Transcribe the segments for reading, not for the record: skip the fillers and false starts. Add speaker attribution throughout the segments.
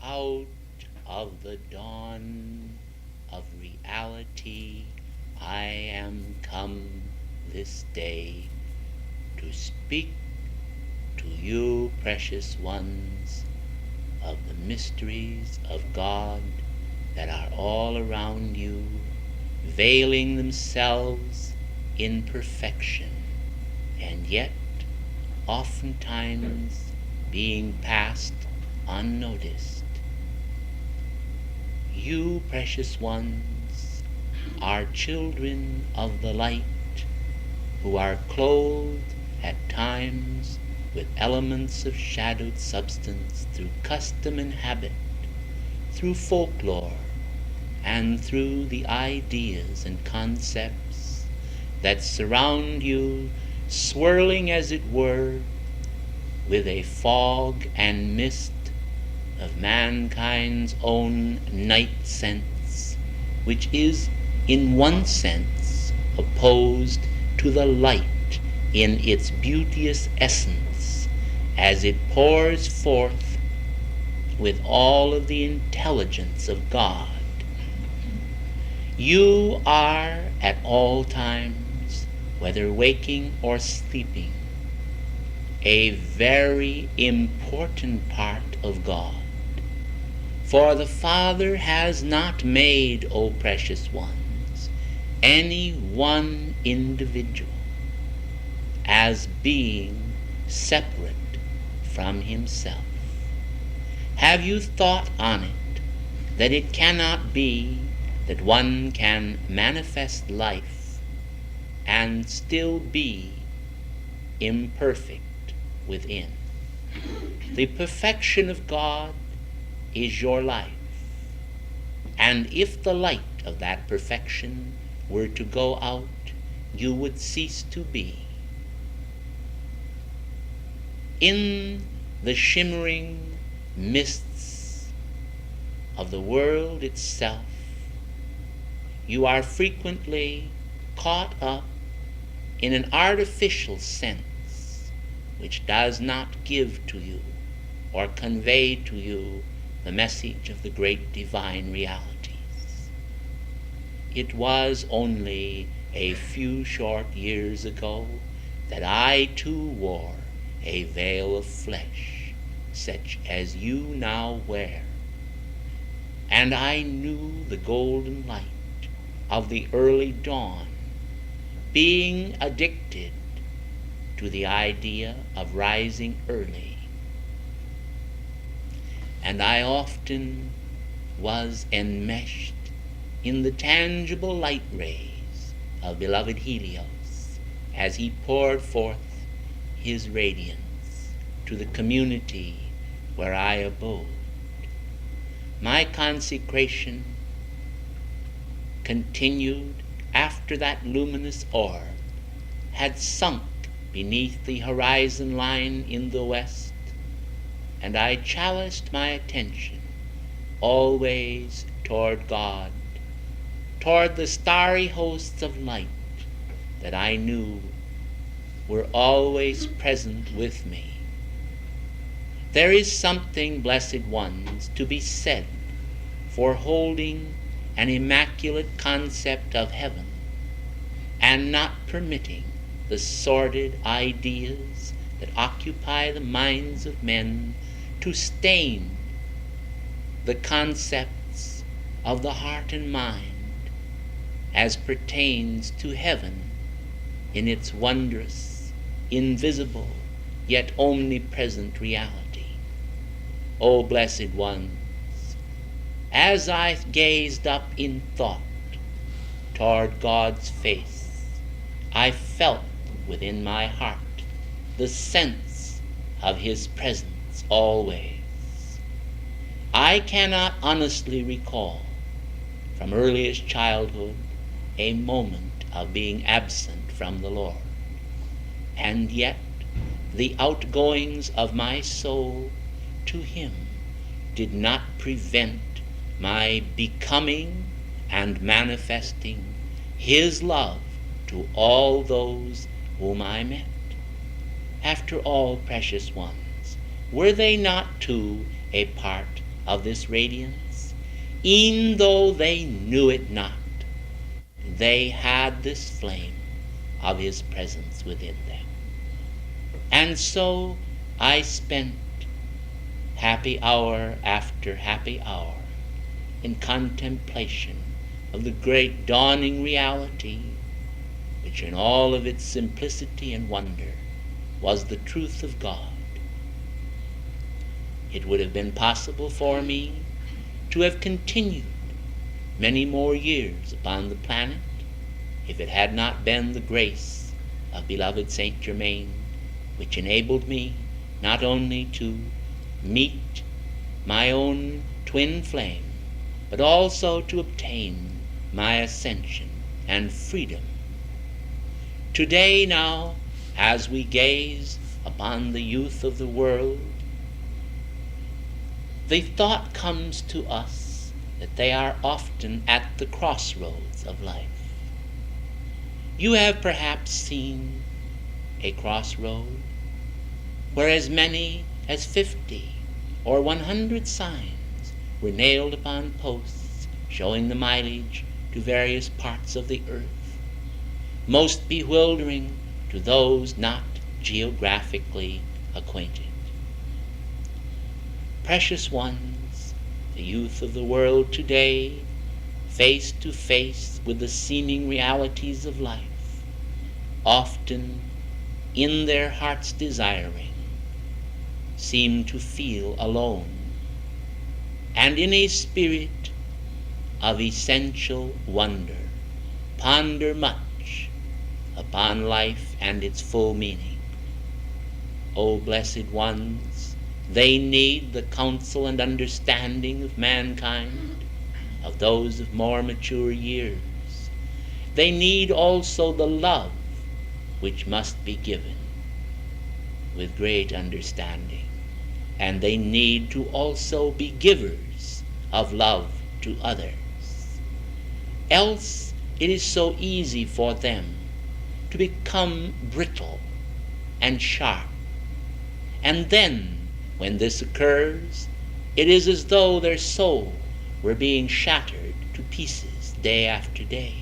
Speaker 1: Out of the dawn of reality I am come this day to speak to you, precious ones, of the mysteries of God that are all around you, veiling themselves in perfection, and yet oftentimes being passed unnoticed. You, precious ones, are children of the light, who are clothed at times with elements of shadowed substance through custom and habit, through folklore, and through the ideas and concepts that surround you, swirling as it were with a fog and mist of mankind's own night sense, which is in one sense opposed to the light in its beauteous essence as it pours forth with all of the intelligence of God. You are at all times, whether waking or sleeping, a very important part of God. For the Father has not made, O precious ones, any one individual as being separate from himself. Have you thought on it that it cannot be that one can manifest life and still be imperfect within? The perfection of God is your life, and if the light of that perfection were to go out, you would cease to be. In the shimmering mists of the world itself, you are frequently caught up in an artificial sense which does not give to you or convey to you the message of the great divine realities. It was only a few short years ago that I too wore a veil of flesh such as you now wear, and I knew the golden light of the early dawn, being addicted to the idea of rising early. And I often was enmeshed in the tangible light rays of beloved Helios as he poured forth his radiance to the community where I abode. My consecration continued after that luminous orb had sunk beneath the horizon line in the west, and I chaliced my attention always toward God, toward the starry hosts of light that I knew were always present with me. There is something, blessed ones, to be said for holding an immaculate concept of heaven and not permitting the sordid ideas that occupy the minds of men to stain the concepts of the heart and mind as pertains to heaven in its wondrous, invisible, yet omnipresent reality. O blessed ones, as I gazed up in thought toward God's face, I felt within my heart the sense of his presence always. I cannot honestly recall from earliest childhood a moment of being absent from the Lord, and yet the outgoings of my soul to him did not prevent my becoming and manifesting his love to all those whom I met. After all, precious ones, were they not too a part of this radiance? E'en though they knew it not, they had this flame of his presence within them. And so I spent happy hour after happy hour in contemplation of the great dawning reality, which in all of its simplicity and wonder was the truth of God. It would have been possible for me to have continued many more years upon the planet if it had not been the grace of beloved Saint Germain which enabled me not only to meet my own twin flame, but also to obtain my ascension and freedom. Today now, as we gaze upon the youth of the world, the thought comes to us that they are often at the crossroads of life. You have perhaps seen a crossroad where as many as 50 or 100 signs were nailed upon posts showing the mileage to various parts of the earth, most bewildering to those not geographically acquainted. Precious ones, the youth of the world today, face to face with the seeming realities of life, often in their heart's desiring, seem to feel alone, and in a spirit of essential wonder ponder much upon life and its full meaning. O blessed ones, they need the counsel and understanding of mankind, of those of more mature years. They need also the love which must be given with great understanding and they need to also be givers of love to others. Else it is so easy for them to become brittle and sharp. And then, when this occurs, it is as though their soul were being shattered to pieces day after day,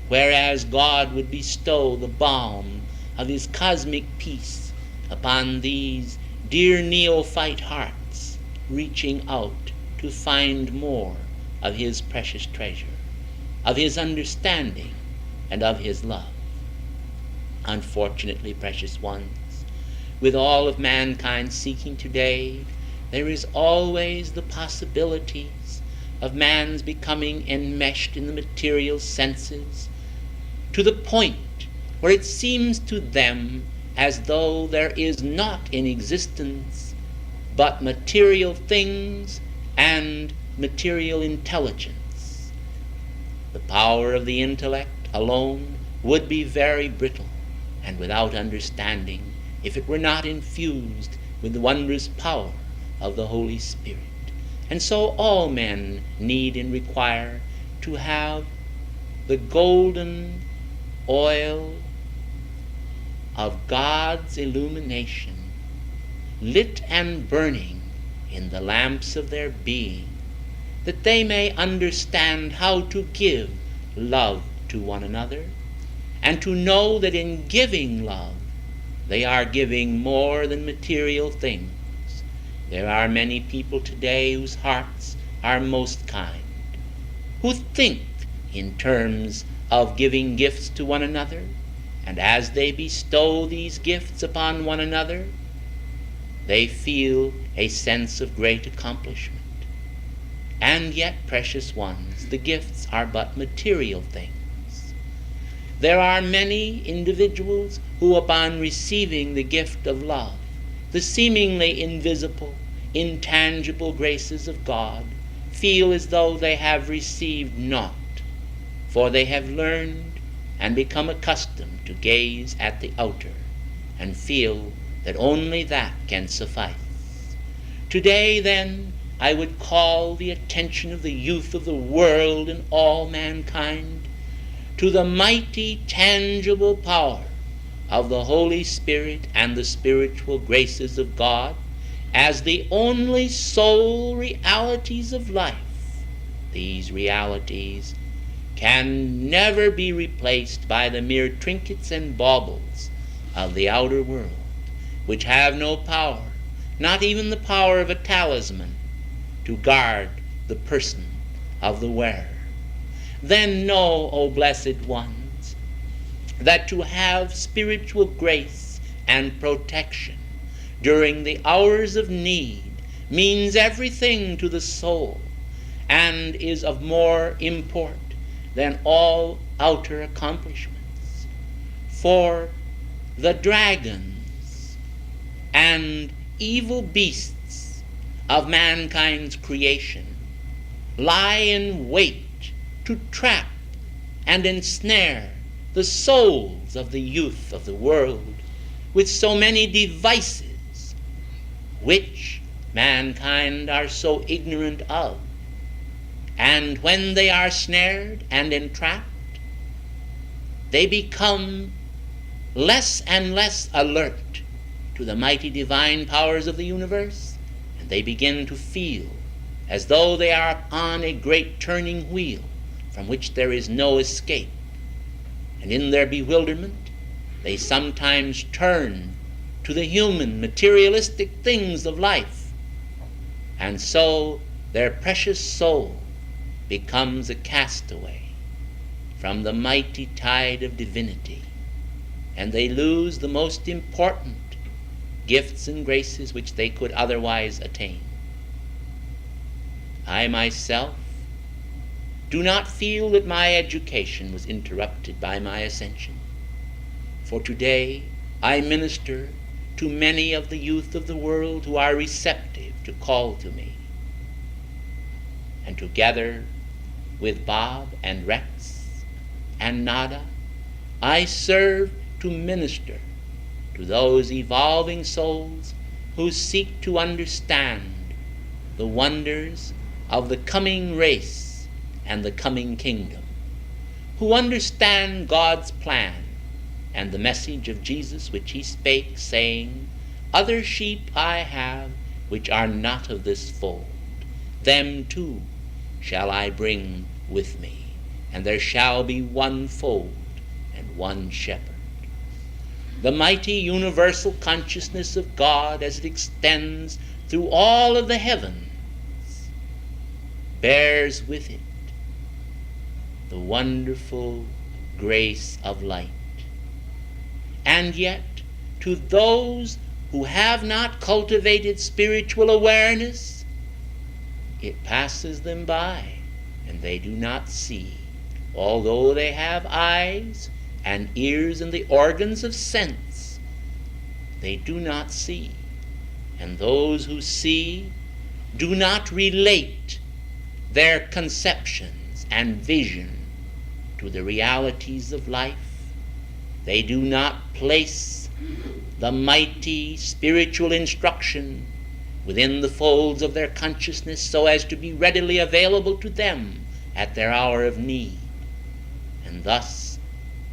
Speaker 1: whereas God would bestow the balm of his cosmic peace upon these dear neophyte hearts, reaching out to find more of his precious treasure, of his understanding, and of his love. Unfortunately, precious ones, with all of mankind seeking today, there is always the possibilities of man's becoming enmeshed in the material senses to the point where it seems to them as though there is not in existence but material things and material intelligence. The power of the intellect alone would be very brittle and without understanding if it were not infused with the wondrous power of the Holy Spirit. And so all men need and require to have the golden oil of God's illumination lit and burning in the lamps of their being, that they may understand how to give love to one another, and to know that in giving love they are giving more than material things. There are many people today whose hearts are most kind, who think in terms of giving gifts to one another, and as they bestow these gifts upon one another, they feel a sense of great accomplishment. And yet, precious ones, the gifts are but material things. There are many individuals who, upon receiving the gift of love, the seemingly invisible, intangible graces of God, feel as though they have received naught, for they have learned and become accustomed to gaze at the outer and feel that only that can suffice. Today, then, I would call the attention of the youth of the world and all mankind to the mighty, tangible power of the Holy Spirit and the spiritual graces of God as the only sole realities of life. These realities can never be replaced by the mere trinkets and baubles of the outer world, which have no power, not even the power of a talisman, to guard the person of the wearer. Then know, O blessed ones, that to have spiritual grace and protection during the hours of need means everything to the soul, and is of more import than all outer accomplishments. For the dragons and evil beasts of mankind's creation lie in wait to trap and ensnare the souls of the youth of the world with so many devices which mankind are so ignorant of. And when they are snared and entrapped, they become less and less alert to the mighty divine powers of the universe, and they begin to feel as though they are on a great turning wheel from which there is no escape. And in their bewilderment, they sometimes turn to the human, materialistic things of life, and so their precious soul becomes a castaway from the mighty tide of divinity, and they lose the most important gifts and graces which they could otherwise attain. I myself do not feel that my education was interrupted by my ascension, for today I minister to many of the youth of the world who are receptive to call to me, and together with Bob and Rex and Nada, I serve to minister to those evolving souls who seek to understand the wonders of the coming race and the coming kingdom, who understand God's plan and the message of Jesus which he spake, saying, Other sheep I have which are not of this fold, them too shall I bring with me, and there shall be one fold and one shepherd. The mighty universal consciousness of God as it extends through all of the heavens bears with it the wonderful grace of light. And yet, to those who have not cultivated spiritual awareness, it passes them by, and they do not see, although they have eyes and ears and the organs of sense. They do not see, and those who see do not relate their conceptions and vision to the realities of life. They do not place the mighty spiritual instruction within the folds of their consciousness so as to be readily available to them at their hour of need. And thus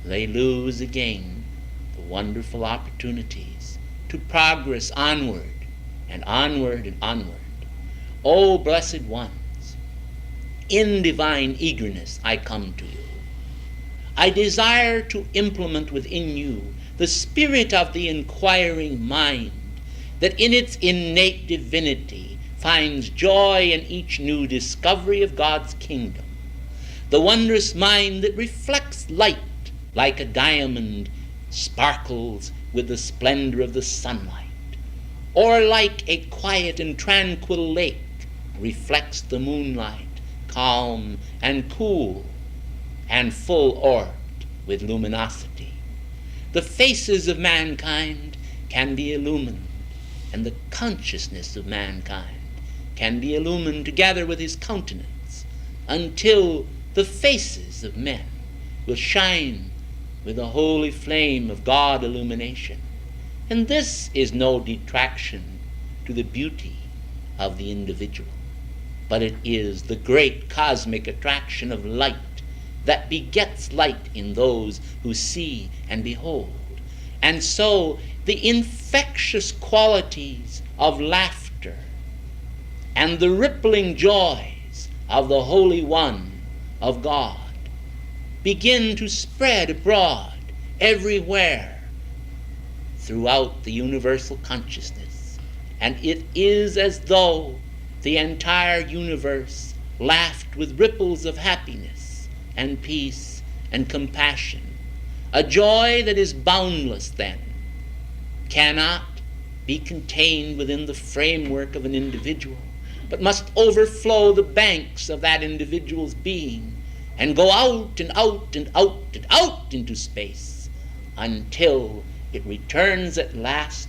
Speaker 1: they lose again the wonderful opportunities to progress onward and onward and onward. O blessed ones, in divine eagerness I come to you. I desire to implement within you the spirit of the inquiring mind that in its innate divinity finds joy in each new discovery of God's kingdom, the wondrous mind that reflects light like a diamond sparkles with the splendor of the sunlight, or like a quiet and tranquil lake reflects the moonlight, calm and cool and full orbed with luminosity. The faces of mankind can be illumined, and the consciousness of mankind can be illumined together with his countenance, until the faces of men will shine with the holy flame of God illumination. And this is no detraction to the beauty of the individual, but it is the great cosmic attraction of light that begets light in those who see and behold. And so the infectious qualities of laughter and the rippling joys of the Holy One of God begin to spread abroad everywhere throughout the universal consciousness. And it is as though the entire universe laughed with ripples of happiness and peace and compassion, a joy that is boundless then, cannot be contained within the framework of an individual, but must overflow the banks of that individual's being and go out and out and out and out into space until it returns at last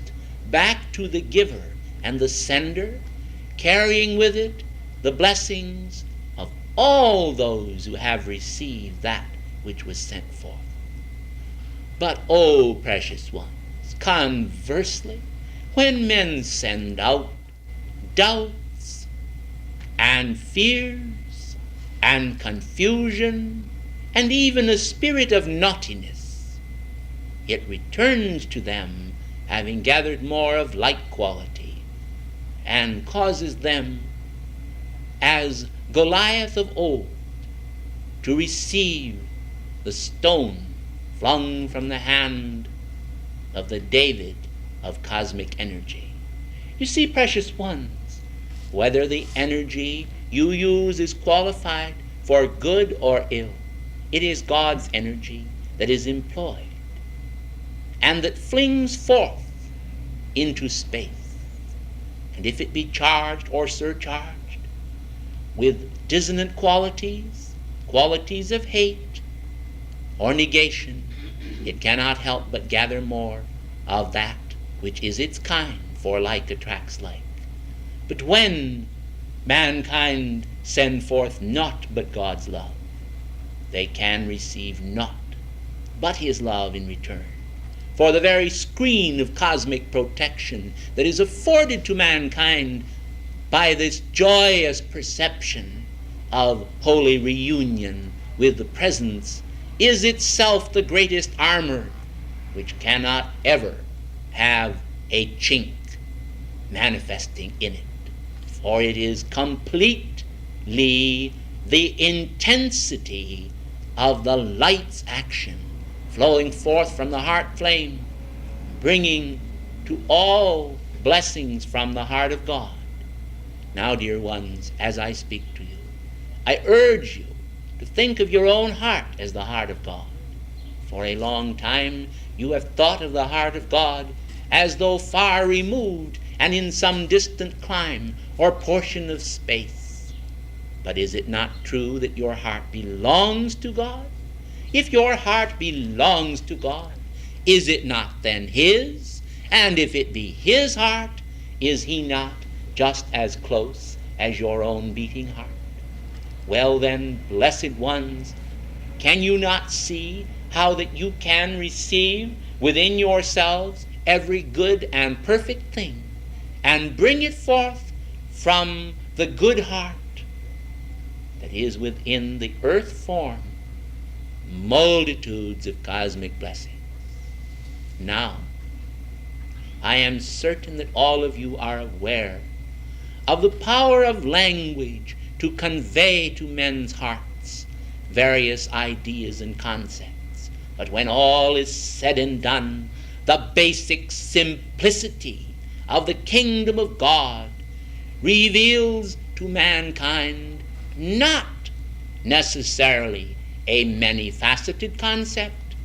Speaker 1: back to the giver and the sender, carrying with it the blessings of all those who have received that which was sent forth. But, O precious ones, conversely, when men send out doubts and fears and confusion and even a spirit of naughtiness, it returns to them having gathered more of like quality, and causes them, as Goliath of old, to receive the stone flung from the hand of the David of cosmic energy. You see, precious ones, whether the energy you use is qualified for good or ill, it is God's energy that is employed and that flings forth into space. And if it be charged or surcharged with dissonant qualities, qualities of hate or negation, it cannot help but gather more of that which is its kind, for like attracts like. But when mankind send forth naught but God's love, they can receive naught but his love in return. for the very screen of cosmic protection that is afforded to mankind by this joyous perception of holy reunion with the presence is itself the greatest armor, which cannot ever have a chink manifesting in it, for it is completely the intensity of the light's action flowing forth from the heart flame, bringing to all blessings from the heart of God. Now, dear ones, as I speak to you, I urge you to think of your own heart as the heart of God. For a long time you have thought of the heart of God as though far removed and in some distant clime or portion of space. But is it not true that your heart belongs to God? If your heart belongs to God, is it not then His? And if it be His heart, is He not just as close as your own beating heart? Well then, blessed ones, can you not see how that you can receive within yourselves every good and perfect thing and bring it forth from the good heart that is within the earth form multitudes of cosmic blessings? Now, I am certain that all of you are aware of the power of language to convey to men's hearts various ideas and concepts. But when all is said and done, the basic simplicity of the kingdom of God reveals to mankind not necessarily a many-faceted concept,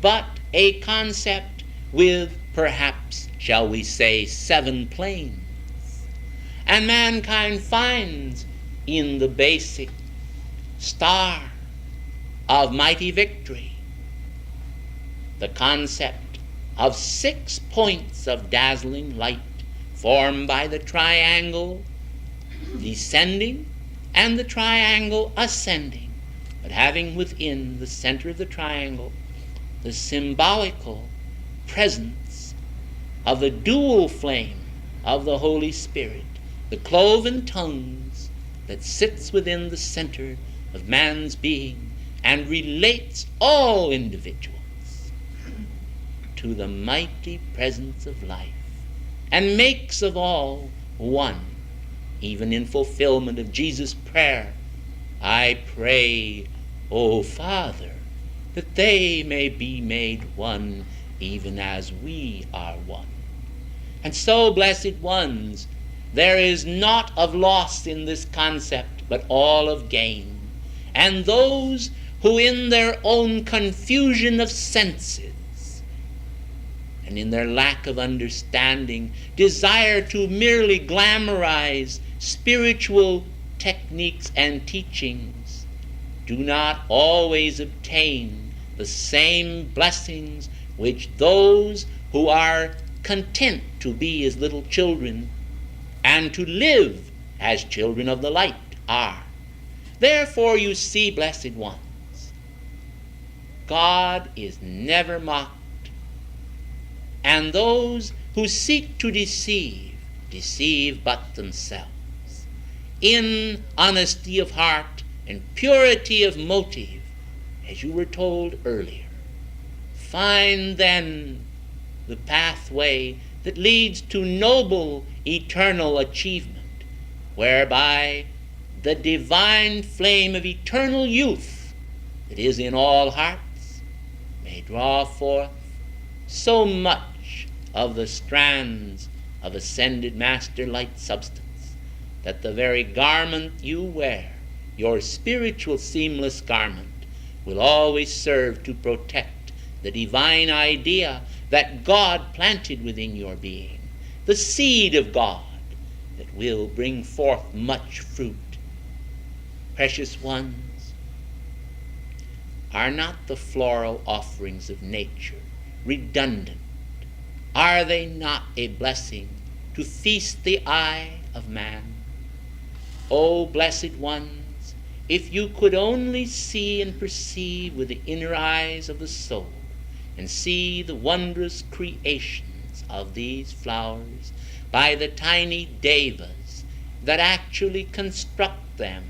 Speaker 1: but a concept with perhaps, shall we say, 7 planes. And mankind finds in the basic star of mighty victory the concept of 6 points of dazzling light formed by the triangle descending and the triangle ascending, but having within the center of the triangle the symbolical presence of the dual flame of the Holy Spirit, the cloven tongues that sits within the center of man's being and relates all individuals to the mighty presence of life and makes of all one, even in fulfillment of Jesus' prayer, I pray, O Father, that they may be made one even as we are one. And so, blessed ones, there is naught of loss in this concept, but all of gain. And those who in their own confusion of senses and in their lack of understanding desire to merely glamorize spiritual techniques and teachings do not always obtain the same blessings which those who are content to be as little children and to live as children of the light are. Therefore, you see, blessed ones, God is never mocked, and those who seek to deceive but themselves. In honesty of heart and purity of motive, as you were told earlier, find then the pathway that leads to noble eternal achievement, whereby the divine flame of eternal youth that is in all hearts may draw forth so much of the strands of ascended master light substance that the very garment you wear, your spiritual seamless garment, will always serve to protect the divine idea that God planted within your being, the seed of God that will bring forth much fruit. Precious ones, are not the floral offerings of nature redundant? Are they not a blessing to feast the eye of man? O blessed ones, if you could only see and perceive with the inner eyes of the soul, and see the wondrous creations of these flowers by the tiny devas that actually construct them,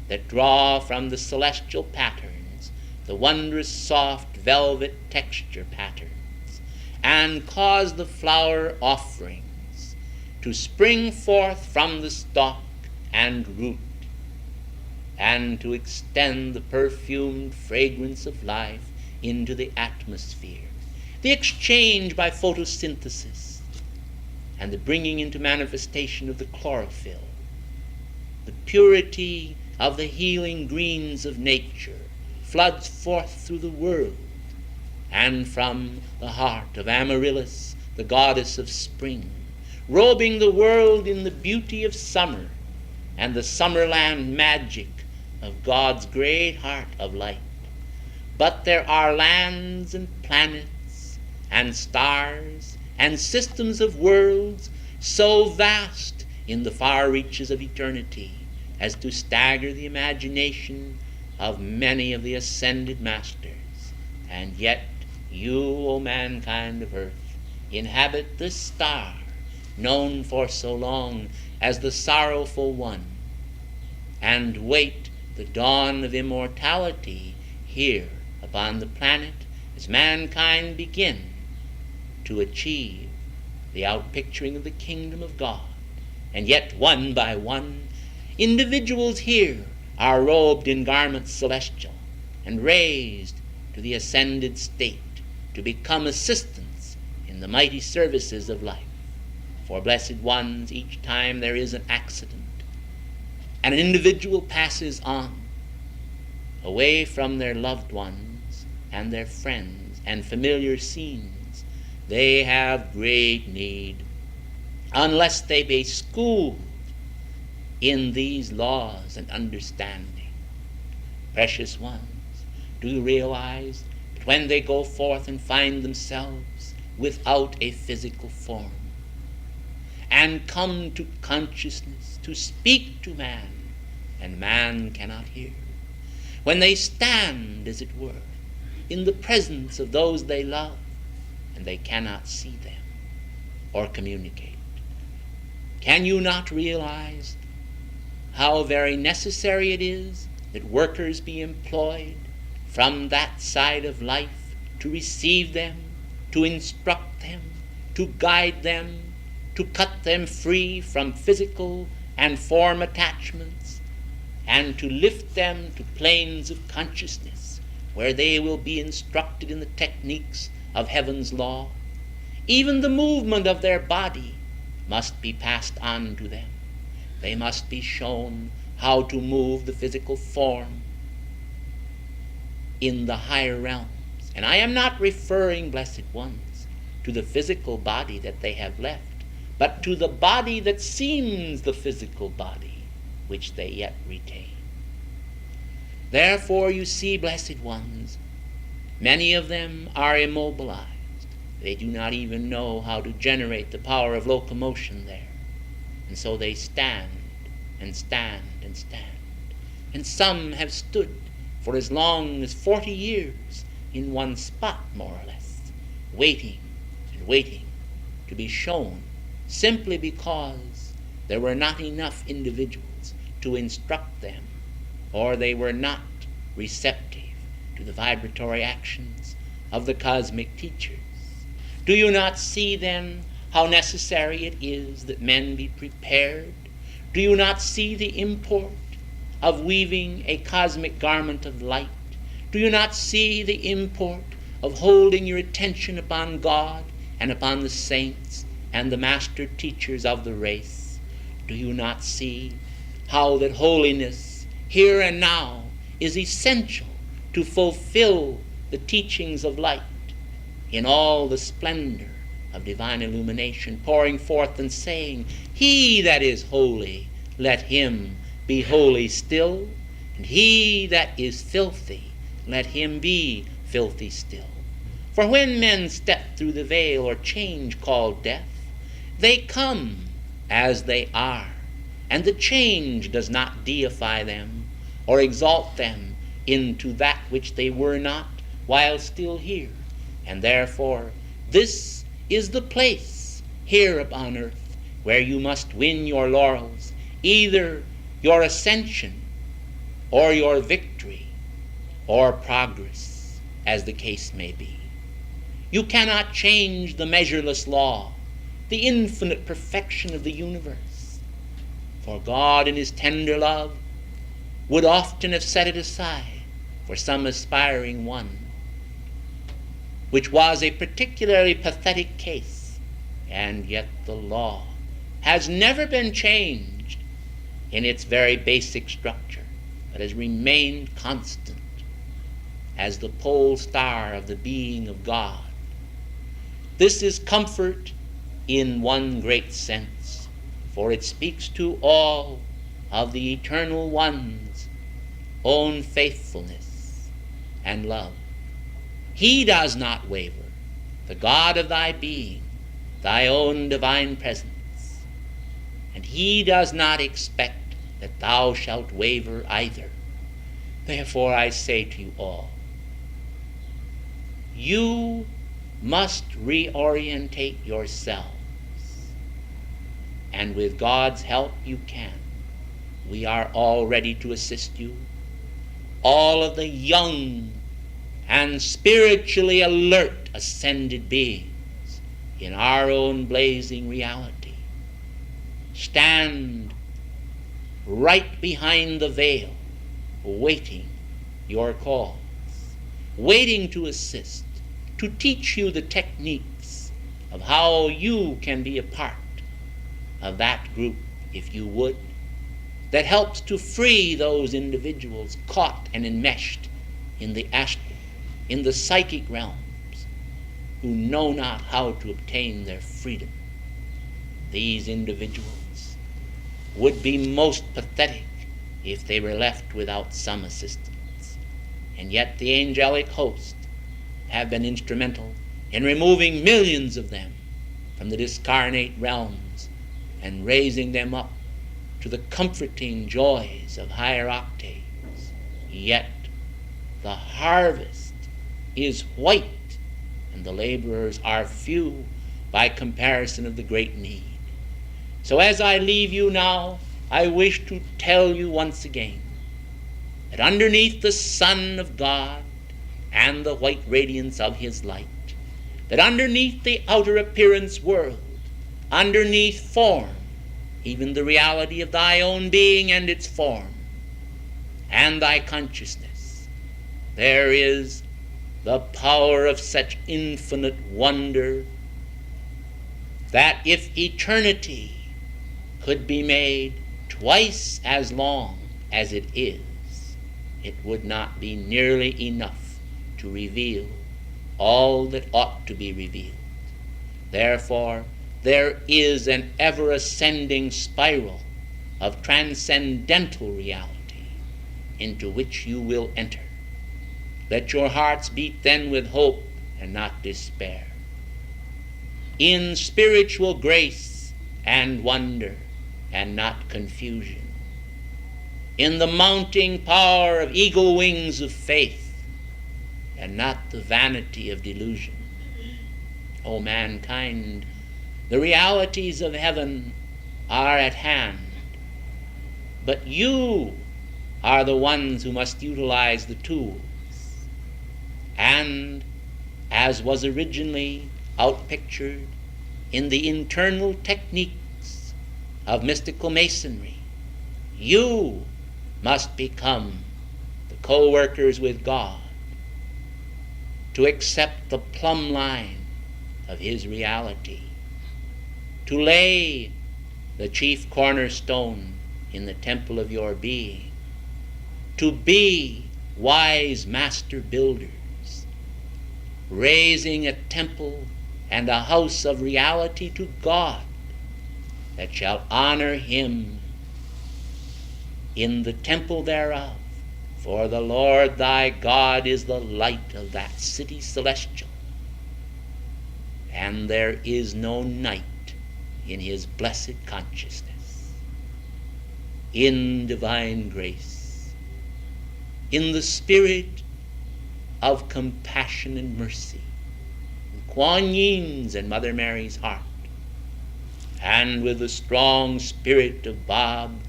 Speaker 1: that draw from the celestial patterns the wondrous soft velvet texture patterns, and cause the flower offerings to spring forth from the stalk and root, and to extend the perfumed fragrance of life into the atmosphere, the exchange by photosynthesis, and the bringing into manifestation of the chlorophyll, the purity of the healing greens of nature floods forth through the world, and from the heart of Amaryllis, the goddess of spring, robing the world in the beauty of summer and the summerland magic of God's great heart of light. But there are lands and planets and stars and systems of worlds so vast in the far reaches of eternity as to stagger the imagination of many of the ascended masters. And yet you, O mankind of earth, inhabit this star known for so long as the sorrowful one, and wait the dawn of immortality here upon the planet as mankind begin to achieve the outpicturing of the kingdom of God. And yet one by one, individuals here are robed in garments celestial and raised to the ascended state to become assistants in the mighty services of life. For blessed ones, each time there is an accident and an individual passes on away from their loved ones and their friends and familiar scenes, they have great need, unless they be schooled in these laws and understanding. Precious ones, do you realize that when they go forth and find themselves without a physical form and come to consciousness to speak to man, and man cannot hear, when they stand, as it were, in the presence of those they love, and they cannot see them or communicate, can you not realize how very necessary it is that workers be employed from that side of life to receive them, to instruct them, to guide them, to cut them free from physical and form attachments, and to lift them to planes of consciousness where they will be instructed in the techniques of heaven's law? Even the movement of their body must be passed on to them. They must be shown how to move the physical form in the higher realms. And I am not referring, blessed ones, to the physical body that they have left, but to the body that seems the physical body, which they yet retain. Therefore, you see, blessed ones, many of them are immobilized. They do not even know how to generate the power of locomotion there. And so they stand and stand and stand. And some have stood for as long as 40 years in one spot, more or less, waiting and waiting to be shown, simply because there were not enough individuals to instruct them, or they were not receptive to the vibratory actions of the cosmic teachers. Do you not see then how necessary it is that men be prepared? Do you not see the import of weaving a cosmic garment of light? Do you not see the import of holding your attention upon God and upon the saints and the master teachers of the race? Do you not see how that holiness here and now is essential to fulfill the teachings of light in all the splendor of divine illumination, pouring forth and saying, "He that is holy, let him be holy still, and he that is filthy, let him be filthy still." For when men step through the veil or change called death, they come as they are, and the change does not deify them or exalt them into that which they were not while still here. And therefore, this is the place here upon earth where you must win your laurels, either your ascension or your victory or progress, as the case may be. You cannot change the measureless law, the infinite perfection of the universe. For God in his tender love would often have set it aside for some aspiring one, which was a particularly pathetic case, and yet the law has never been changed in its very basic structure, but has remained constant as the pole star of the being of God. This is comfort in one great sense, for it speaks to all of the Eternal One's own faithfulness and love. He does not waver, the God of thy being, thy own divine presence, and he does not expect that thou shalt waver either. Therefore I say to you all, you must reorientate yourselves, and with God's help you can. We are all ready to assist you, all of the young and spiritually alert ascended beings in our own blazing reality. Stand right behind the veil, waiting your calls, waiting to assist, to teach you the techniques of how you can be a part of that group, if you would, that helps to free those individuals caught and enmeshed in the astral, in the psychic realms, who know not how to obtain their freedom. These individuals would be most pathetic if they were left without some assistance. And yet the angelic host have been instrumental in removing millions of them from the discarnate realms and raising them up to the comforting joys of higher octaves. Yet the harvest is white, and the laborers are few by comparison of the great need. So as I leave you now, I wish to tell you once again that underneath the Son of God and the white radiance of his light, that underneath the outer appearance world, underneath form, even the reality of thy own being and its form, and thy consciousness, there is the power of such infinite wonder that if eternity could be made twice as long as it is, it would not be nearly enough to reveal all that ought to be revealed. Therefore, there is an ever-ascending spiral of transcendental reality into which you will enter. Let your hearts beat then with hope and not despair. In spiritual grace and wonder and not confusion. In the mounting power of eagle wings of faith and not the vanity of delusion. O mankind, the realities of heaven are at hand, but you are the ones who must utilize the tools. And as was originally outpictured in the internal techniques of mystical masonry, you must become the co-workers with God to accept the plumb line of his reality, to lay the chief cornerstone in the temple of your being, to be wise master builders, raising a temple and a house of reality to God that shall honor him in the temple thereof. For the Lord thy God is the light of that city celestial, and there is no night in his blessed consciousness. In divine grace, in the spirit of compassion and mercy, Kuan Yin's and Mother Mary's heart, and with the strong spirit of Bob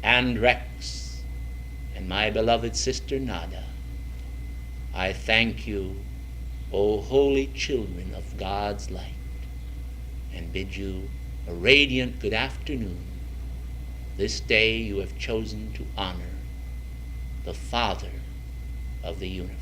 Speaker 1: and Rex and my beloved sister Nada, I thank you, O holy children of God's light, and bid you a radiant good afternoon. This day you have chosen to honor the Father of the universe.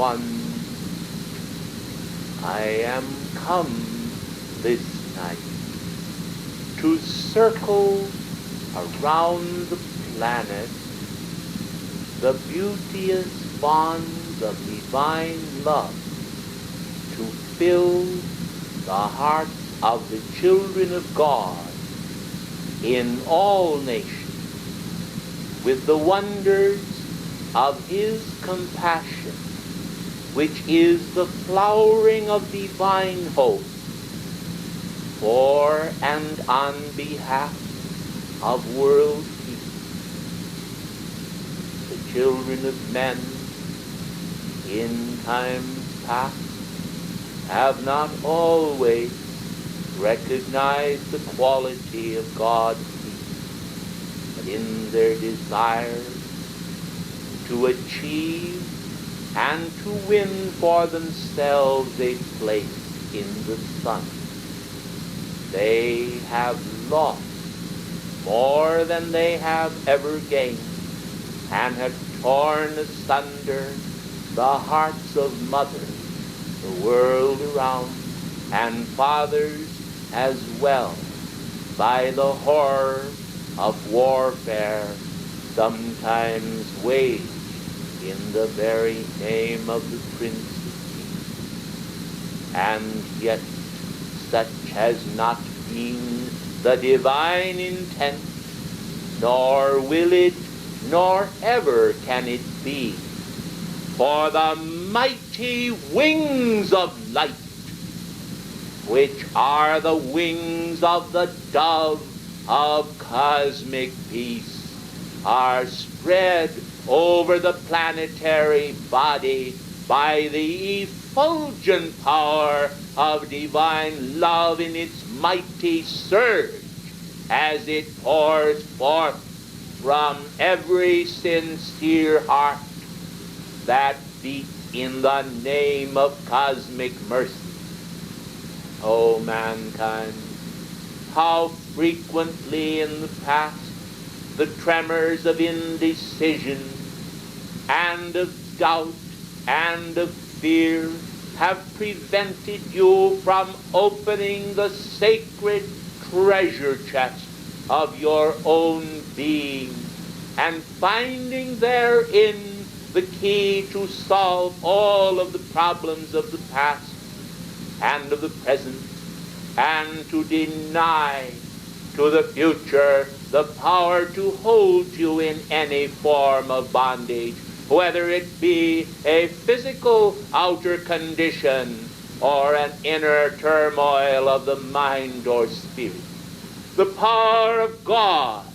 Speaker 1: one. I am come this night to circle around the planet the beauteous bonds of divine love, to fill the hearts of the children of God in all nations with the wonders of his compassion, which is the flowering of divine hope for and on behalf of world peace. The children of men in times past have not always recognized the quality of God's peace, but in their desire to achieve and to win for themselves a place in the sun, they have lost more than they have ever gained, and have torn asunder the hearts of mothers, the world around, and fathers as well, by the horror of warfare sometimes waged in the very name of the Prince of Peace. And yet such has not been the divine intent, nor will it, nor ever can it be. For the mighty wings of light, which are the wings of the dove of cosmic peace, are spread over the planetary body by the effulgent power of divine love in its mighty surge, as it pours forth from every sincere heart that beats in the name of cosmic mercy. O mankind, how frequently in the past the tremors of indecision and of doubt and of fear have prevented you from opening the sacred treasure chest of your own being and finding therein the key to solve all of the problems of the past and of the present, and to deny to the future the power to hold you in any form of bondage, whether it be a physical outer condition or an inner turmoil of the mind or spirit. The power of God,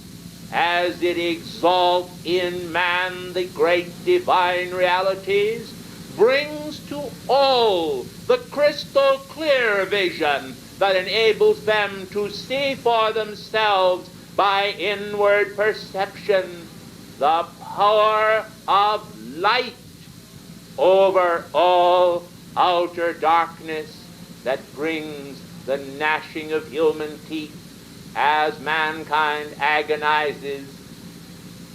Speaker 1: as it exalts in man the great divine realities, brings to all the crystal clear vision that enables them to see for themselves by inward perception the power of light over all outer darkness that brings the gnashing of human teeth as mankind agonizes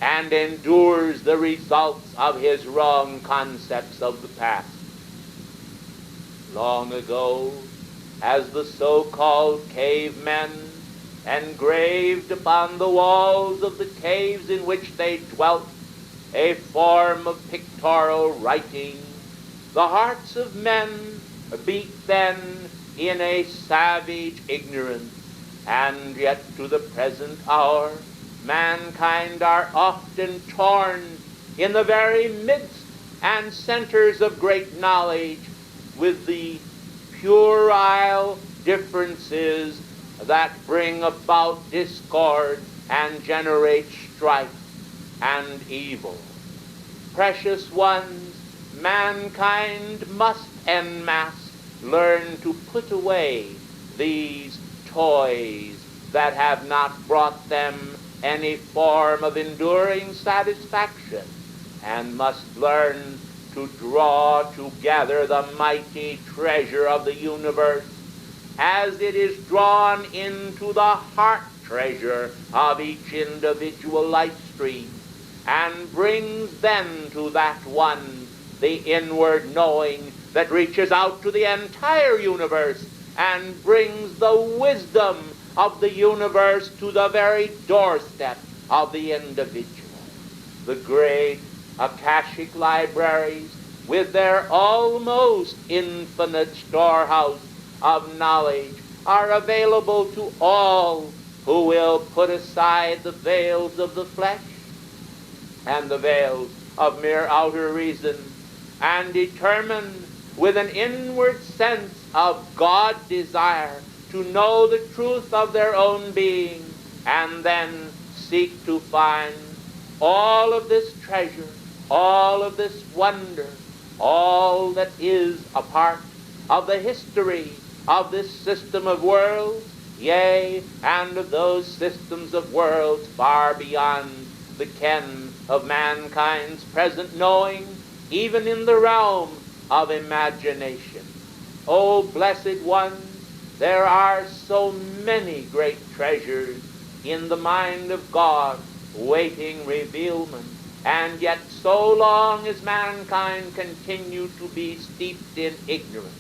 Speaker 1: and endures the results of his wrong concepts of the past. Long ago, as the so-called cavemen engraved upon the walls of the caves in which they dwelt a form of pictorial writing, the hearts of men beat then in a savage ignorance, and yet to the present hour mankind are often torn in the very midst and centers of great knowledge with the puerile differences that bring about discord and generate strife and evil. Precious ones, mankind must en masse learn to put away these toys that have not brought them any form of enduring satisfaction, and must learn to draw together the mighty treasure of the universe as it is drawn into the heart treasure of each individual life stream, and brings then to that one the inward knowing that reaches out to the entire universe and brings the wisdom of the universe to the very doorstep of the individual. The great Akashic libraries, with their almost infinite storehouse of knowledge, are available to all who will put aside the veils of the flesh and the veils of mere outer reason and determine with an inward sense of God desire to know the truth of their own being, and then seek to find all of this treasure, all of this wonder, all that is a part of the history of this system of worlds, yea, and of those systems of worlds far beyond the ken of mankind's present knowing, even in the realm of imagination. O blessed ones, there are so many great treasures in the mind of God waiting revealment, and yet so long as mankind continue to be steeped in ignorance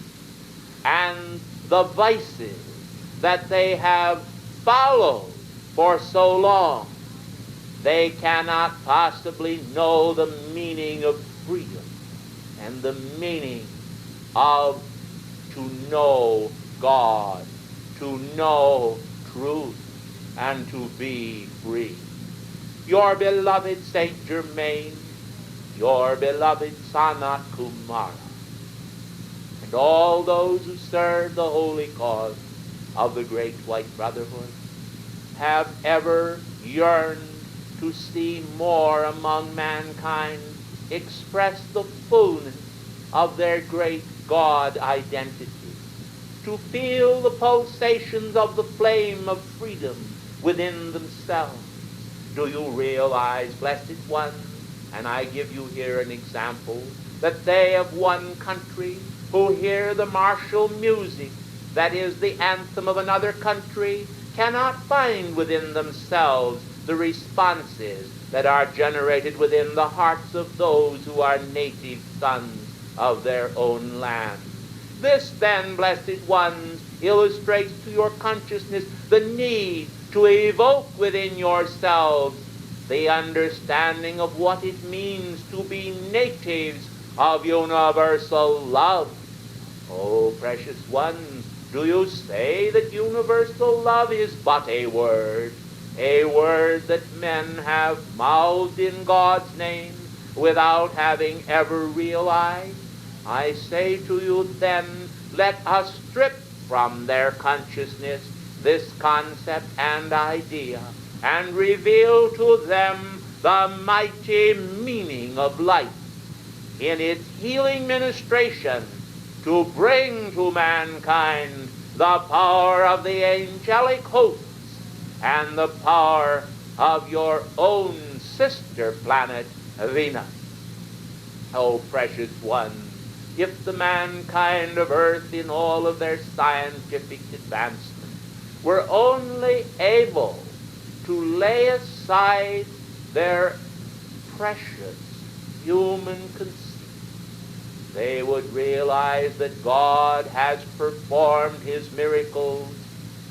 Speaker 1: and the vices that they have followed for so long, they cannot possibly know the meaning of freedom and the meaning of to know God, to know truth, and to be free. Your beloved Saint Germain, your beloved Sanat Kumara, and all those who serve the holy cause of the great white brotherhood have ever yearned to see more among mankind express the fullness of their great God identity, to feel the pulsations of the flame of freedom within themselves. Do you realize, blessed ones, and I give you here an example, that they of one country who hear the martial music that is the anthem of another country cannot find within themselves the responses that are generated within the hearts of those who are native sons of their own land. This then, blessed ones, illustrates to your consciousness the need to evoke within yourselves the understanding of what it means to be natives of universal love. Oh, precious ones, do you say that universal love is but a word that men have mouthed in God's name without having ever realized? I say to you then, let us strip from their consciousness this concept and idea and reveal to them the mighty meaning of life in its healing ministration to bring to mankind the power of the angelic hosts and the power of your own sister planet, Venus. Oh, precious ones, if the mankind of earth in all of their scientific advancement were only able to lay aside their precious human conceit, they would realize that God has performed his miracles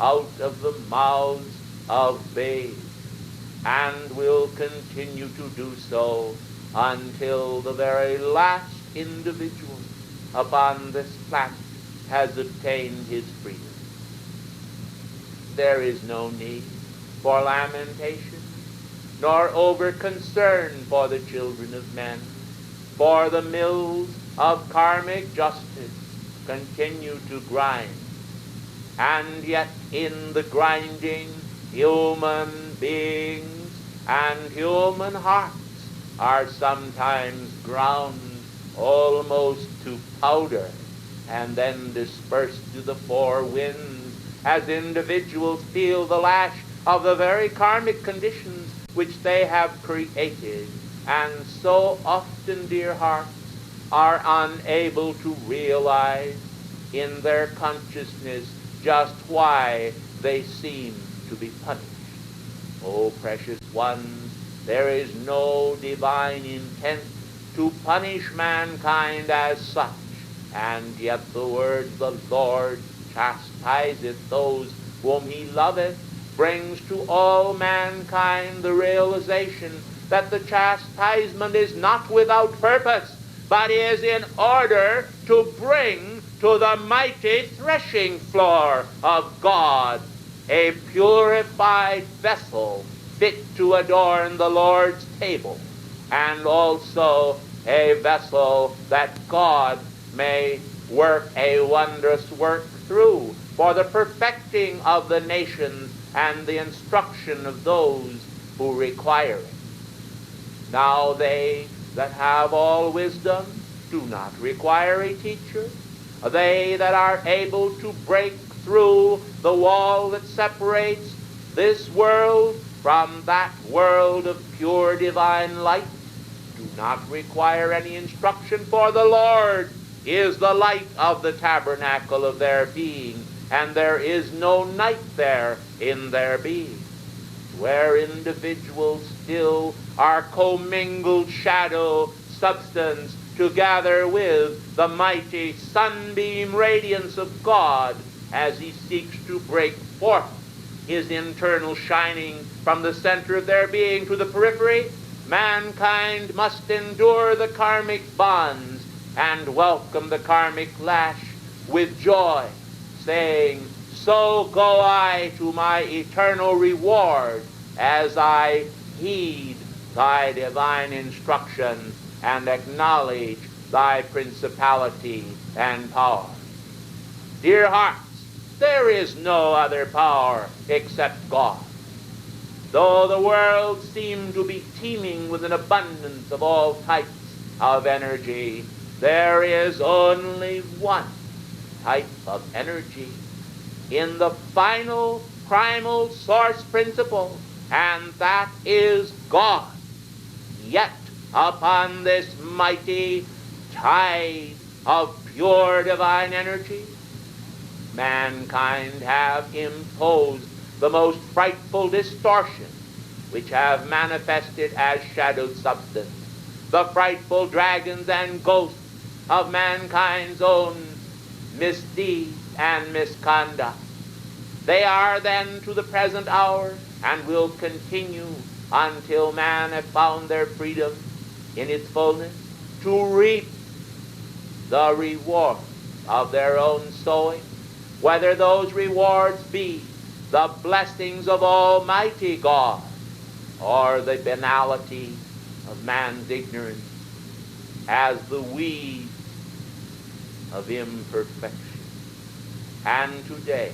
Speaker 1: out of the mouths of babes and will continue to do so until the very last individual upon this planet has obtained his freedom. There is no need for lamentation, nor over concern for the children of men, for the mills of karmic justice continue to grind, and yet in the grinding, human beings and human hearts are sometimes ground almost to powder and then dispersed to the four winds as individuals feel the lash of the very karmic conditions which they have created, and so often, dear hearts, are unable to realize in their consciousness just why they seem to be punished. Oh, precious ones, there is no divine intent
Speaker 2: to punish mankind as such. And yet the word, the Lord chastiseth those whom he loveth, brings to all mankind the realization that the chastisement is not without purpose, but is in order to bring to the mighty threshing floor of God a purified vessel fit to adorn the Lord's table, and also a vessel that God may work a wondrous work through for the perfecting of the nations and the instruction of those who require it. Now they that have all wisdom do not require a teacher. They that are able to break through the wall that separates this world from that world of pure divine light do not require any instruction, for the Lord is the light of the tabernacle of their being, and there is no night there in their being. Where individuals still are commingled shadow substance together with the mighty sunbeam radiance of God as he seeks to break forth his internal shining from the center of their being to the periphery, mankind must endure the karmic bonds and welcome the karmic lash with joy, saying, "So go I to my eternal reward as I heed thy divine instruction and acknowledge thy principality and power." Dear hearts, there is no other power except God. Though the world seemed to be teeming with an abundance of all types of energy, there is only one type of energy in the final primal source principle, and that is God. Yet upon this mighty tide of pure divine energy, mankind have imposed the most frightful distortions, which have manifested as shadowed substance, the frightful dragons and ghosts of mankind's own misdeeds and misconduct. They are then to the present hour, and will continue until man have found their freedom in its fullness, to reap the reward of their own sowing, whether those rewards be the blessings of Almighty God or the banality of man's ignorance as the weed of imperfection. And today,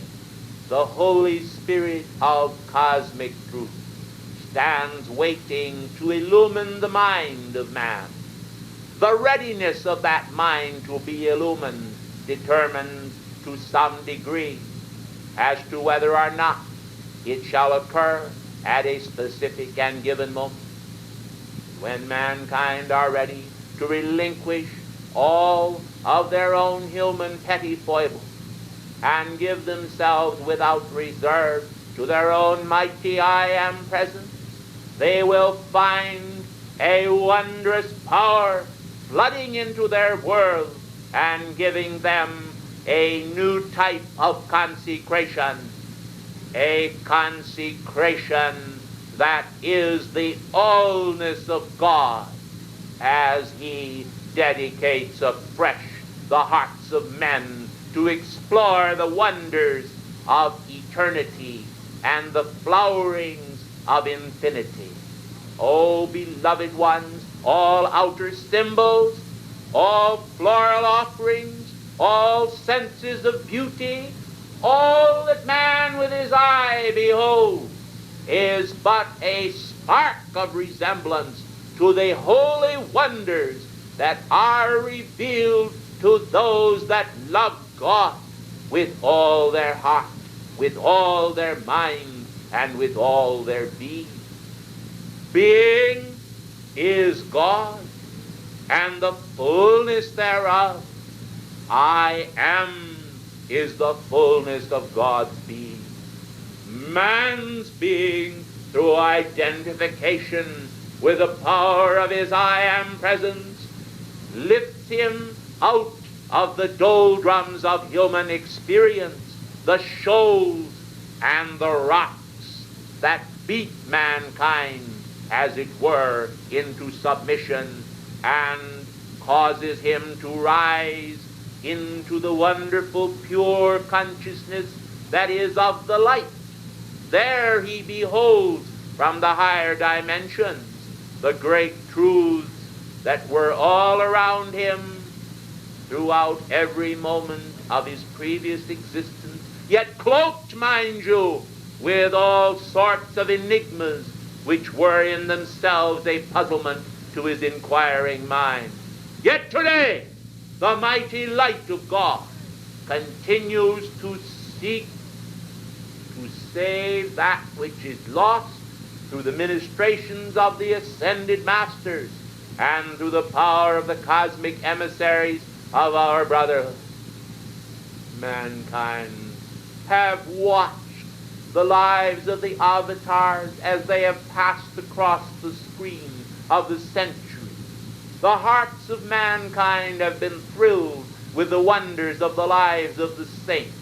Speaker 2: the Holy Spirit of cosmic truth stands waiting to illumine the mind of man. The readiness of that mind to be illumined determines to some degree as to whether or not it shall occur at a specific and given moment. When mankind are ready to relinquish all of their own human petty foibles and give themselves without reserve to their own mighty I am presence, they will find a wondrous power flooding into their world and giving them a new type of consecration, a consecration that is the allness of God as he dedicates afresh the hearts of men to explore the wonders of eternity and the flowerings of infinity. Oh, beloved ones, all outer symbols, all floral offerings, all senses of beauty, all that man with his eye beholds, is but a spark of resemblance to the holy wonders that are revealed to those that love God with all their heart, with all their mind, and with all their being. Being is God, and the fullness thereof. I am is the fullness of God's being. Man's being, through identification with the power of his I am presence, lifts him out of the doldrums of human experience, the shoals and the rocks that beat mankind, as it were, into submission, and causes him to rise into the wonderful pure consciousness that is of the light. There he beholds from the higher dimensions the great truths that were all around him throughout every moment of his previous existence, yet cloaked, mind you, with all sorts of enigmas which were in themselves a puzzlement to his inquiring mind. Yet today, the mighty light of God continues to seek to save that which is lost through the ministrations of the ascended masters and through the power of the cosmic emissaries of our brotherhood. Mankind have watched the lives of the avatars as they have passed across the screen of the centuries. The hearts of mankind have been thrilled with the wonders of the lives of the saints.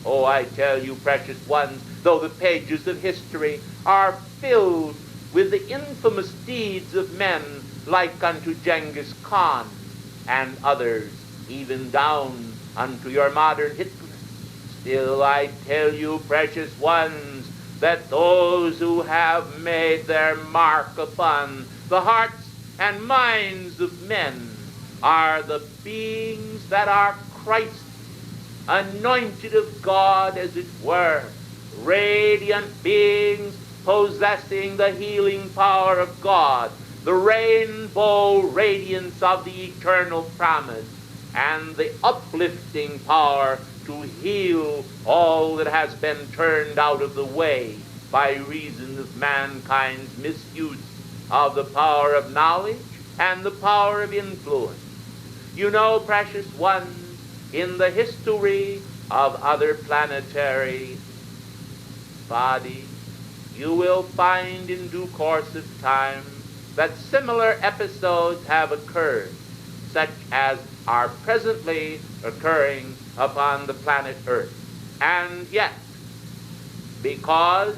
Speaker 2: Oh, I tell you, precious ones, though the pages of history are filled with the infamous deeds of men like unto Genghis Khan and others, even down unto your modern Hitler, still I tell you, precious ones, that those who have made their mark upon the hearts and minds of men are the beings that are Christ, anointed of God, as it were, radiant beings possessing the healing power of God, the rainbow radiance of the eternal promise, and the uplifting power to heal all that has been turned out of the way by reason of mankind's misuse of the power of knowledge and the power of influence. You know, precious ones, in the history of other planetary bodies, you will find in due course of time that similar episodes have occurred, such as are presently occurring upon the planet Earth. And yet, because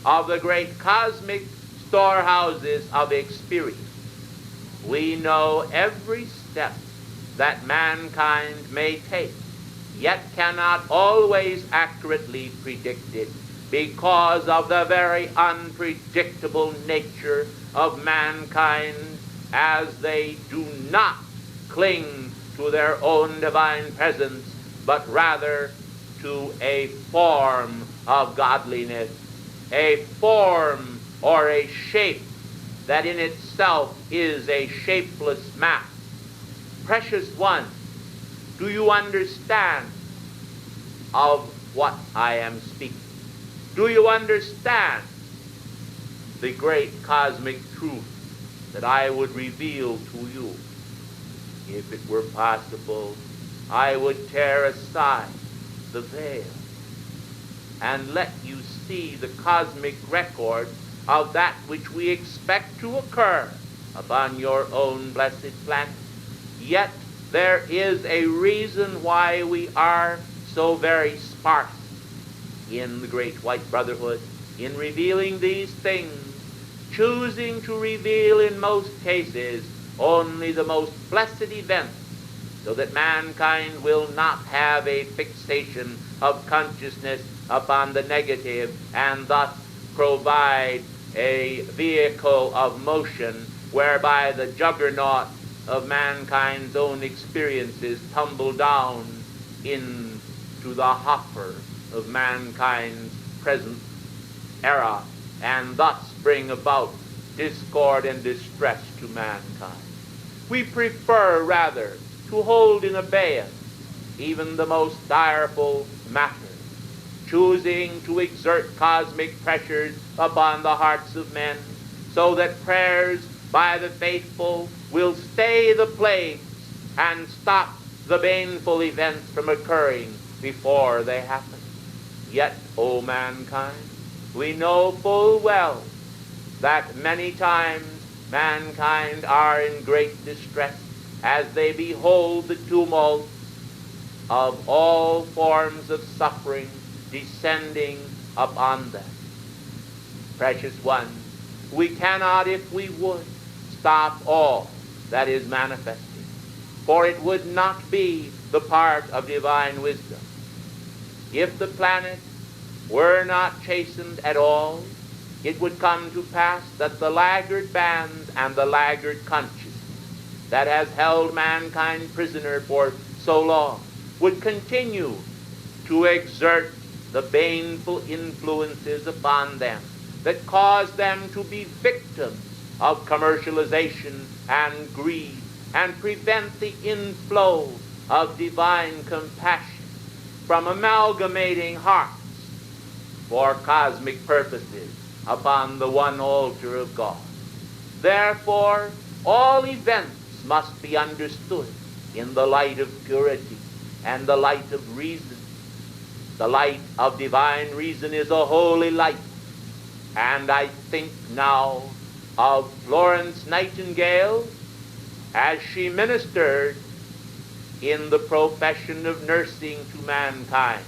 Speaker 2: of the great cosmic storehouses of experience, we know every step that mankind may take, yet cannot always accurately predict it, because of the very unpredictable nature of mankind, as they do not cling to their own divine presence, but rather to a form of godliness, a form or a shape that in itself is a shapeless mass. Precious one, do you understand of what I am speaking? Do you understand the great cosmic truth that I would reveal to you? If it were possible, I would tear aside the veil and let you see the cosmic record of that which we expect to occur upon your own blessed planet. Yet there is a reason why we are so very sparse in the great white brotherhood in revealing these things, choosing to reveal in most cases only the most blessed events, so that mankind will not have a fixation of consciousness upon the negative, and thus provide a vehicle of motion whereby the juggernaut of mankind's own experiences tumble down into the hopper of mankind's present era, and thus bring about discord and distress to mankind. We prefer rather to hold in abeyance even the most direful matters, choosing to exert cosmic pressures upon the hearts of men, so that prayers by the faithful will stay the plagues and stop the baneful events from occurring before they happen. Yet, O mankind, we know full well that many times mankind are in great distress, as they behold the tumult of all forms of suffering descending upon them. Precious ones, we cannot, if we would, stop all that is manifesting, for it would not be the part of divine wisdom. If the planet were not chastened at all, it would come to pass that the laggard bands and the laggard consciousness that has held mankind prisoner for so long would continue to exert the baneful influences upon them that cause them to be victims of commercialization and greed, and prevent the inflow of divine compassion from amalgamating hearts for cosmic purposes upon the one altar of God. Therefore, all events must be understood in the light of purity and the light of reason. The light of divine reason is a holy light. And I think now of Florence Nightingale as she ministered in the profession of nursing to mankind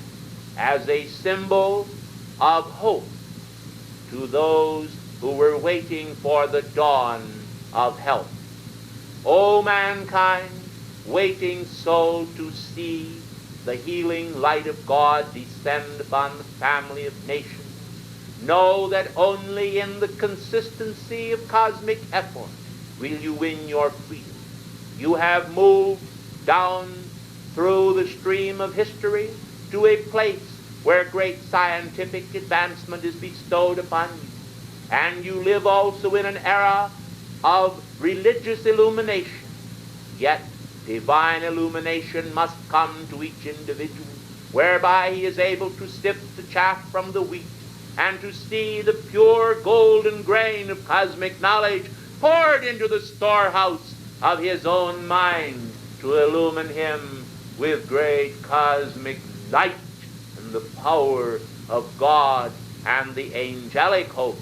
Speaker 2: as a symbol of hope to those who were waiting for the dawn of help. O mankind, waiting so to see the healing light of God descend upon the family of nations, know that only in the consistency of cosmic effort will you win your freedom. You have moved down through the stream of history to a place where great scientific advancement is bestowed upon you. And you live also in an era of religious illumination. Yet divine illumination must come to each individual, whereby he is able to sift the chaff from the wheat and to see the pure golden grain of cosmic knowledge poured into the storehouse of his own mind to illumine him with great cosmic light and the power of God and the angelic host.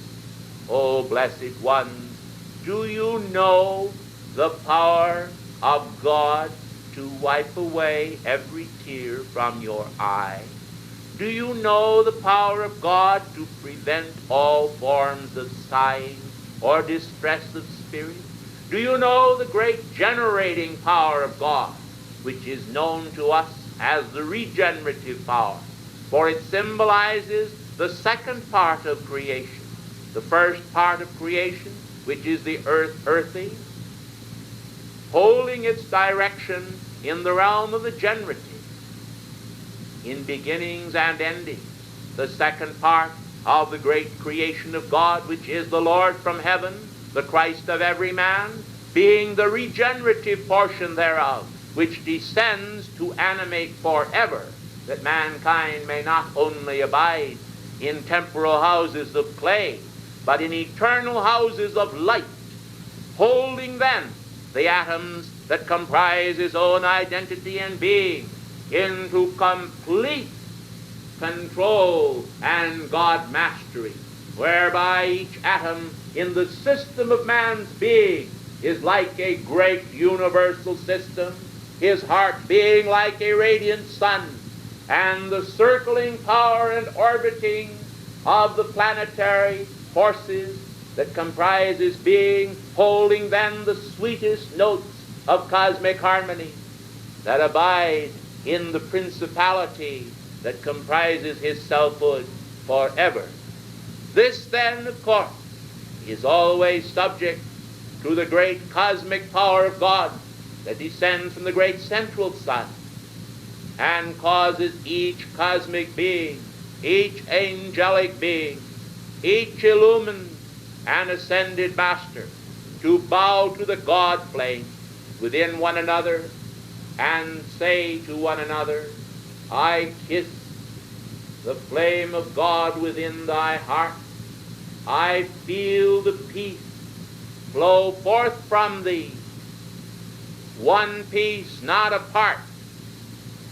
Speaker 2: O blessed ones, do you know the power of God to wipe away every tear from your eye? Do you know the power of God to prevent all forms of sighing or distress of spirit? Do you know the great generating power of God, which is known to us as the regenerative power? For it symbolizes the second part of creation. The first part of creation, which is the earthy, holding its direction in the realm of the generative, in beginnings and endings. The second part of the great creation of God, which is the Lord from heaven, the Christ of every man, being the regenerative portion thereof, which descends to animate forever, that mankind may not only abide in temporal houses of clay, but in eternal houses of light, holding then the atoms that comprise his own identity and being into complete control and God mastery, whereby each atom in the system of man's being is like a great universal system, his heart being like a radiant sun, and the circling power and orbiting of the planetary forces that comprise his being, holding then the sweetest notes of cosmic harmony that abide in the principality that comprises his selfhood forever. This then, of course, is always subject to the great cosmic power of God that descends from the great central sun and causes each cosmic being, each angelic being, each illumined and ascended master to bow to the God flame within one another and say to one another, I kiss the flame of God within thy heart. I feel the peace flow forth from thee. One peace, not apart,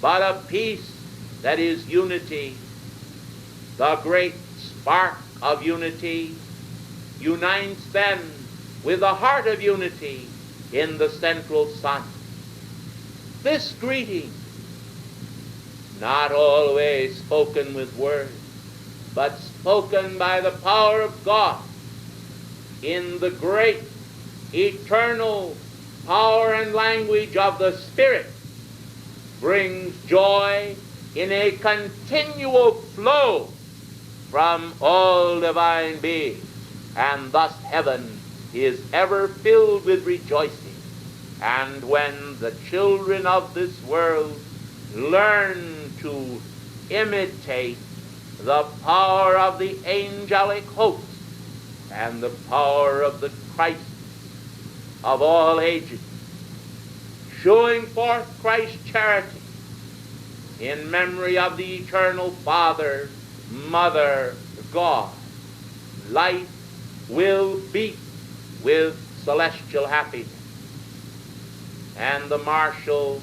Speaker 2: but a peace that is unity. The great spark of unity unites then with the heart of unity in the central sun. This greeting, not always spoken with words, but spoken by the power of God in the great eternal power and language of the Spirit, brings joy in a continual flow from all divine beings, and thus heaven is ever filled with rejoicing. And when the children of this world learn to imitate the power of the angelic host and the power of the Christ of all ages, showing forth Christ's charity in memory of the eternal Father, Mother, God, life will beat with celestial happiness, and the martial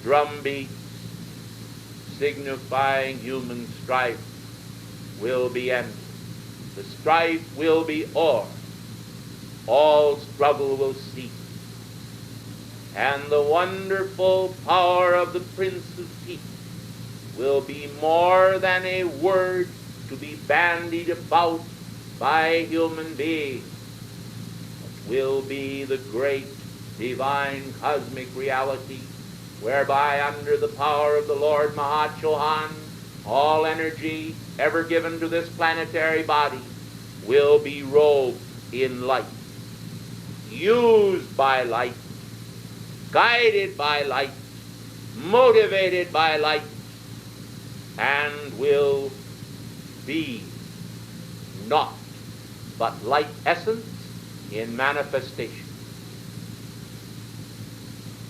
Speaker 2: drumbeat signifying human strife will be ended. The strife will be o'er. All struggle will cease. And the wonderful power of the Prince of Peace will be more than a word to be bandied about by human beings, but will be the great divine cosmic reality, whereby under the power of the Lord Mahachohan, all energy ever given to this planetary body will be robed in light, used by light, guided by light, motivated by light, and will be naught but light essence in manifestation.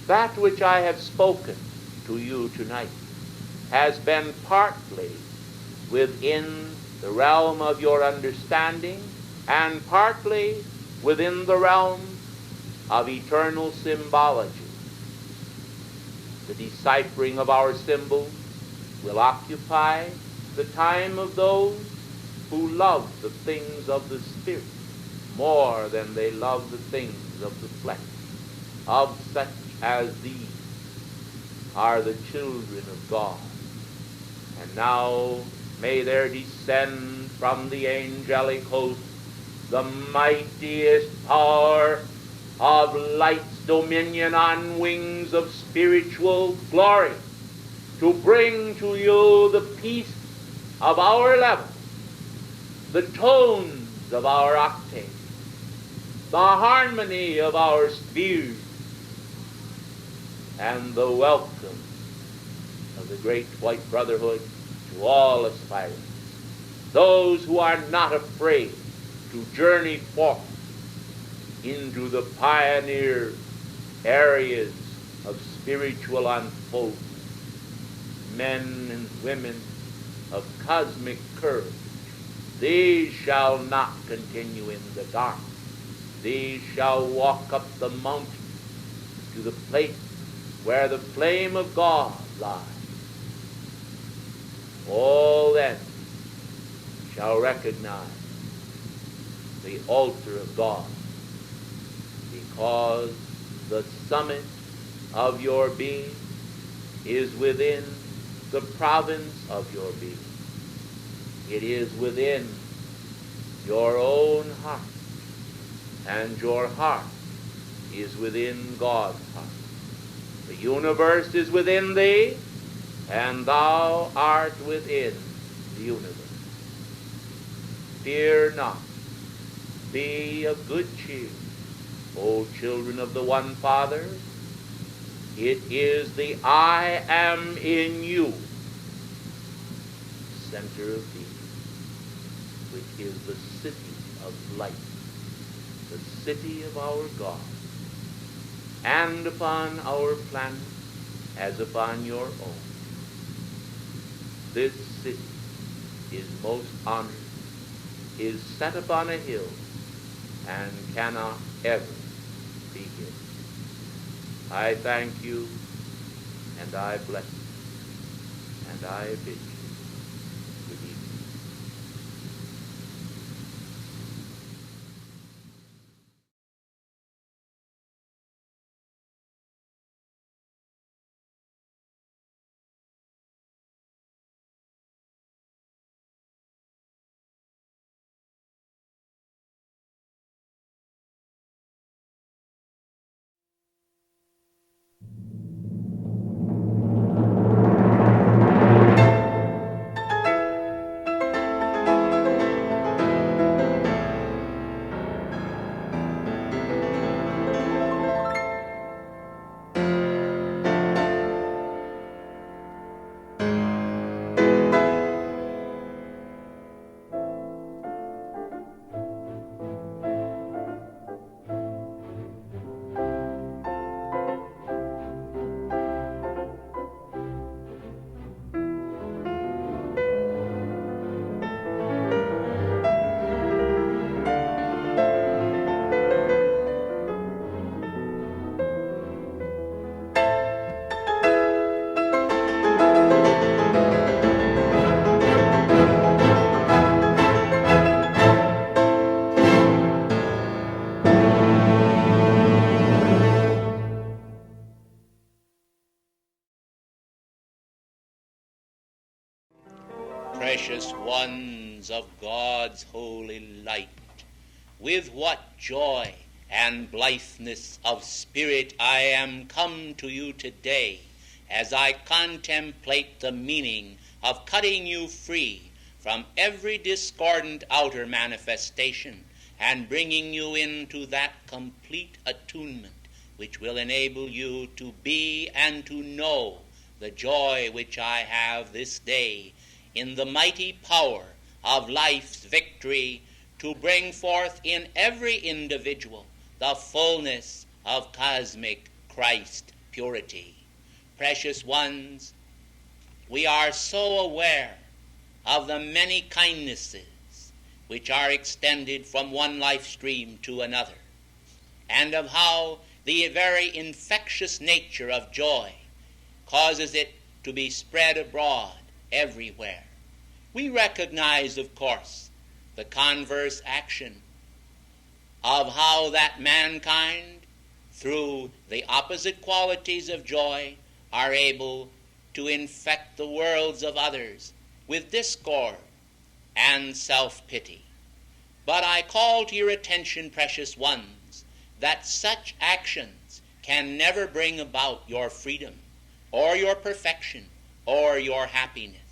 Speaker 2: That which I have spoken to you tonight has been partly within the realm of your understanding and partly within the realm of eternal symbology. The deciphering of our symbols will occupy the time of those who love the things of the Spirit more than they love the things of the flesh. Of such as these are the children of God. And now may there descend from the angelic host the mightiest power of light's dominion on wings of spiritual glory, to bring to you the peace of our level, the tones of our octave, the harmony of our spheres, and the welcome of the great white brotherhood to all aspirants, those who are not afraid to journey forth into the pioneer areas of spiritual unfoldment, men and women of cosmic courage. These shall not continue in the dark. These shall walk up the mountain to the place where the flame of God lies. All then shall recognize the altar of God, because the summit of your being is within the province of your being. It is within your own heart, and your heart is within God's heart. The universe is within thee, and thou art within the universe. Fear not. Be of good cheer, O children of the one Father. It is the I am in you, center of being, which is the city of light, the city of our God, and upon our planet as upon your own. This city is most honored, is set upon a hill, and cannot ever be hid. I thank you, and I bless you, and I bid you
Speaker 1: precious ones of God's holy light, with what joy and blitheness of spirit I am come to you today as I contemplate the meaning of cutting you free from every discordant outer manifestation and bringing you into that complete attunement which will enable you to be and to know the joy which I have this day in the mighty power of life's victory to bring forth in every individual the fullness of cosmic Christ purity. Precious ones, we are so aware of the many kindnesses which are extended from one life stream to another, and of how the very infectious nature of joy causes it to be spread abroad everywhere. We recognize, of course, the converse action of how that mankind, through the opposite qualities of joy, are able to infect the worlds of others with discord and self-pity. But I call to your attention, precious ones, that such actions can never bring about your freedom or your perfection or your happiness.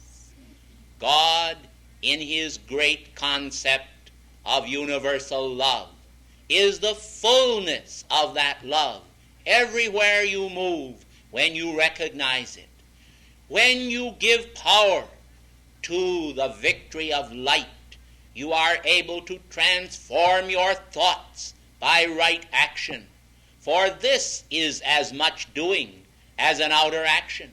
Speaker 1: God, in his great concept of universal love, is the fullness of that love everywhere you move when you recognize it. When you give power to the victory of light, you are able to transform your thoughts by right action. For this is as much doing as an outer action.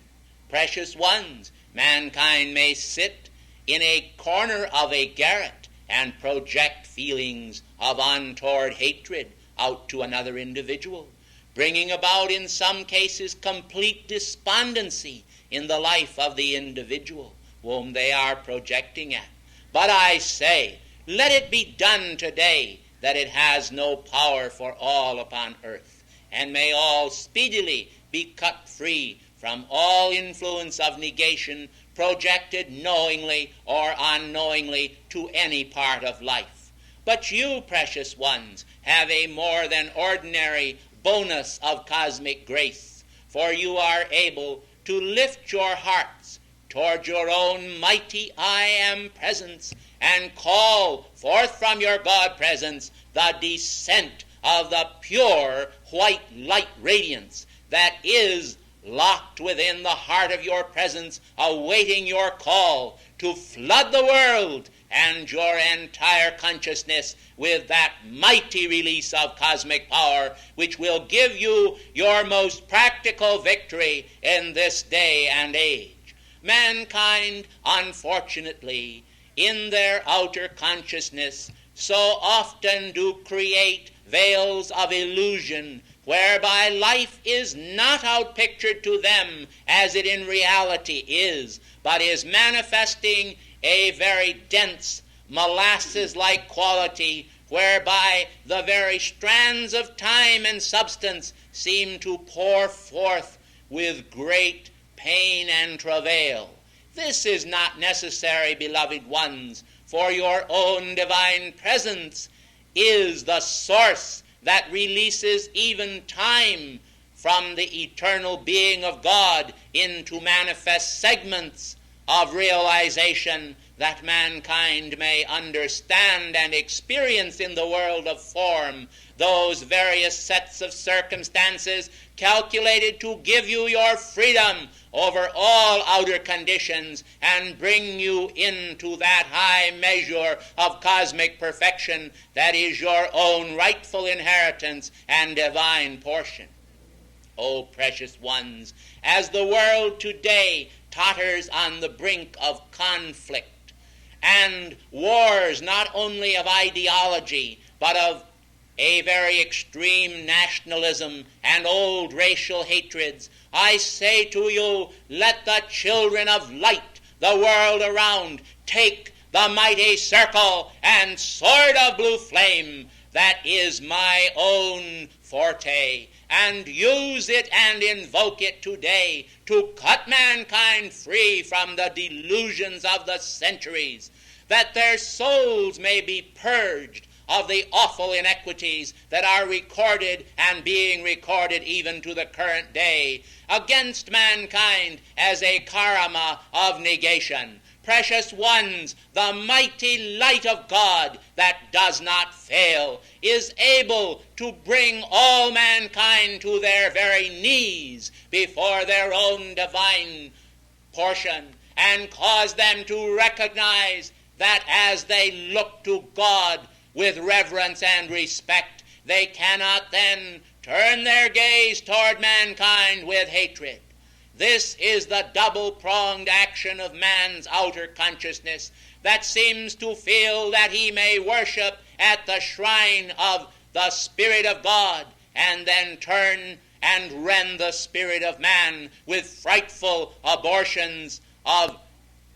Speaker 1: Precious ones, mankind may sit in a corner of a garret and project feelings of untoward hatred out to another individual, bringing about in some cases complete despondency in the life of the individual whom they are projecting at. But I say, let it be done today, that it has no power for all upon earth, and may all speedily be cut free from all influence of negation projected knowingly or unknowingly to any part of life. But you, precious ones, have a more than ordinary bonus of cosmic grace, for you are able to lift your hearts toward your own mighty I Am presence and call forth from your God presence the descent of the pure white light radiance that is locked within the heart of your presence, awaiting your call to flood the world and your entire consciousness with that mighty release of cosmic power which will give you your most practical victory in this day and age. Mankind, unfortunately, in their outer consciousness, so often do create veils of illusion whereby life is not outpictured to them as it in reality is, but is manifesting a very dense, molasses-like quality whereby the very strands of time and substance seem to pour forth with great pain and travail. This is not necessary, beloved ones, for your own divine presence is the source that releases even time from the eternal being of God into manifest segments of realization that mankind may understand and experience in the world of form those various sets of circumstances calculated to give you your freedom over all outer conditions and bring you into that high measure of cosmic perfection that is your own rightful inheritance and divine portion. O precious ones, as the world today totters on the brink of conflict and wars not only of ideology but of a very extreme nationalism and old racial hatreds, I say to you, let the children of light, the world around, take the mighty circle and sword of blue flame, that is my own forte, and use it and invoke it today to cut mankind free from the delusions of the centuries, that their souls may be purged of the awful inequities that are recorded and being recorded even to the current day against mankind as a karma of negation. Precious ones, the mighty light of God that does not fail is able to bring all mankind to their very knees before their own divine portion, and cause them to recognize that as they look to God with reverence and respect, they cannot then turn their gaze toward mankind with hatred. This is the double-pronged action of man's outer consciousness that seems to feel that he may worship at the shrine of the Spirit of God and then turn and rend the spirit of man with frightful abortions of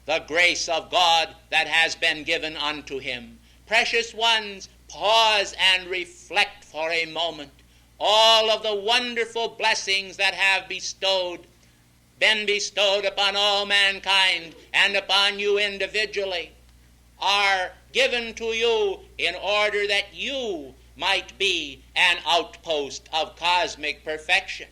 Speaker 1: the grace of God that has been given unto him. Precious ones, pause and reflect for a moment. All of the wonderful blessings that have been bestowed upon all mankind and upon you individually are given to you in order that you might be an outpost of cosmic perfection.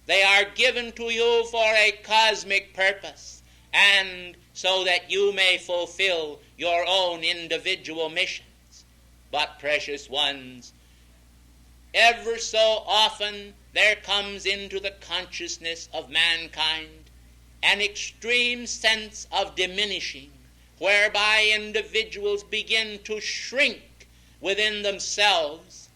Speaker 1: They are given to you for a cosmic purpose, and so that you may fulfill your own individual missions. But, precious ones, ever so often there comes into the consciousness of mankind an extreme sense of diminishing, whereby individuals begin to shrink within themselves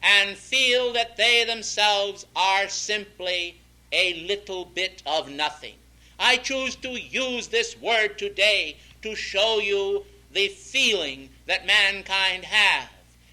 Speaker 1: and feel that they themselves are simply a little bit of nothing. I choose to use this word today to show you the feeling that mankind have.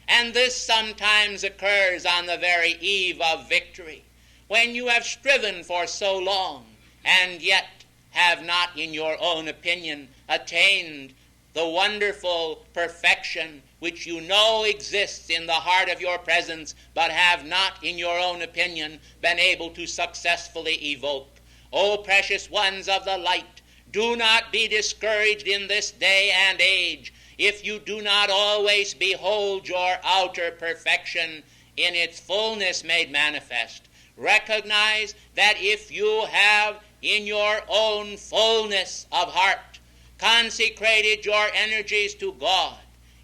Speaker 1: And this sometimes occurs on the very eve of victory, when you have striven for so long and yet have not, in your own opinion, attained the wonderful perfection which you know exists in the heart of your presence, but have not, in your own opinion, been able to successfully evoke. O precious ones of the light, do not be discouraged in this day and age if you do not always behold your outer perfection in its fullness made manifest. Recognize that if you have in your own fullness of heart consecrated your energies to God,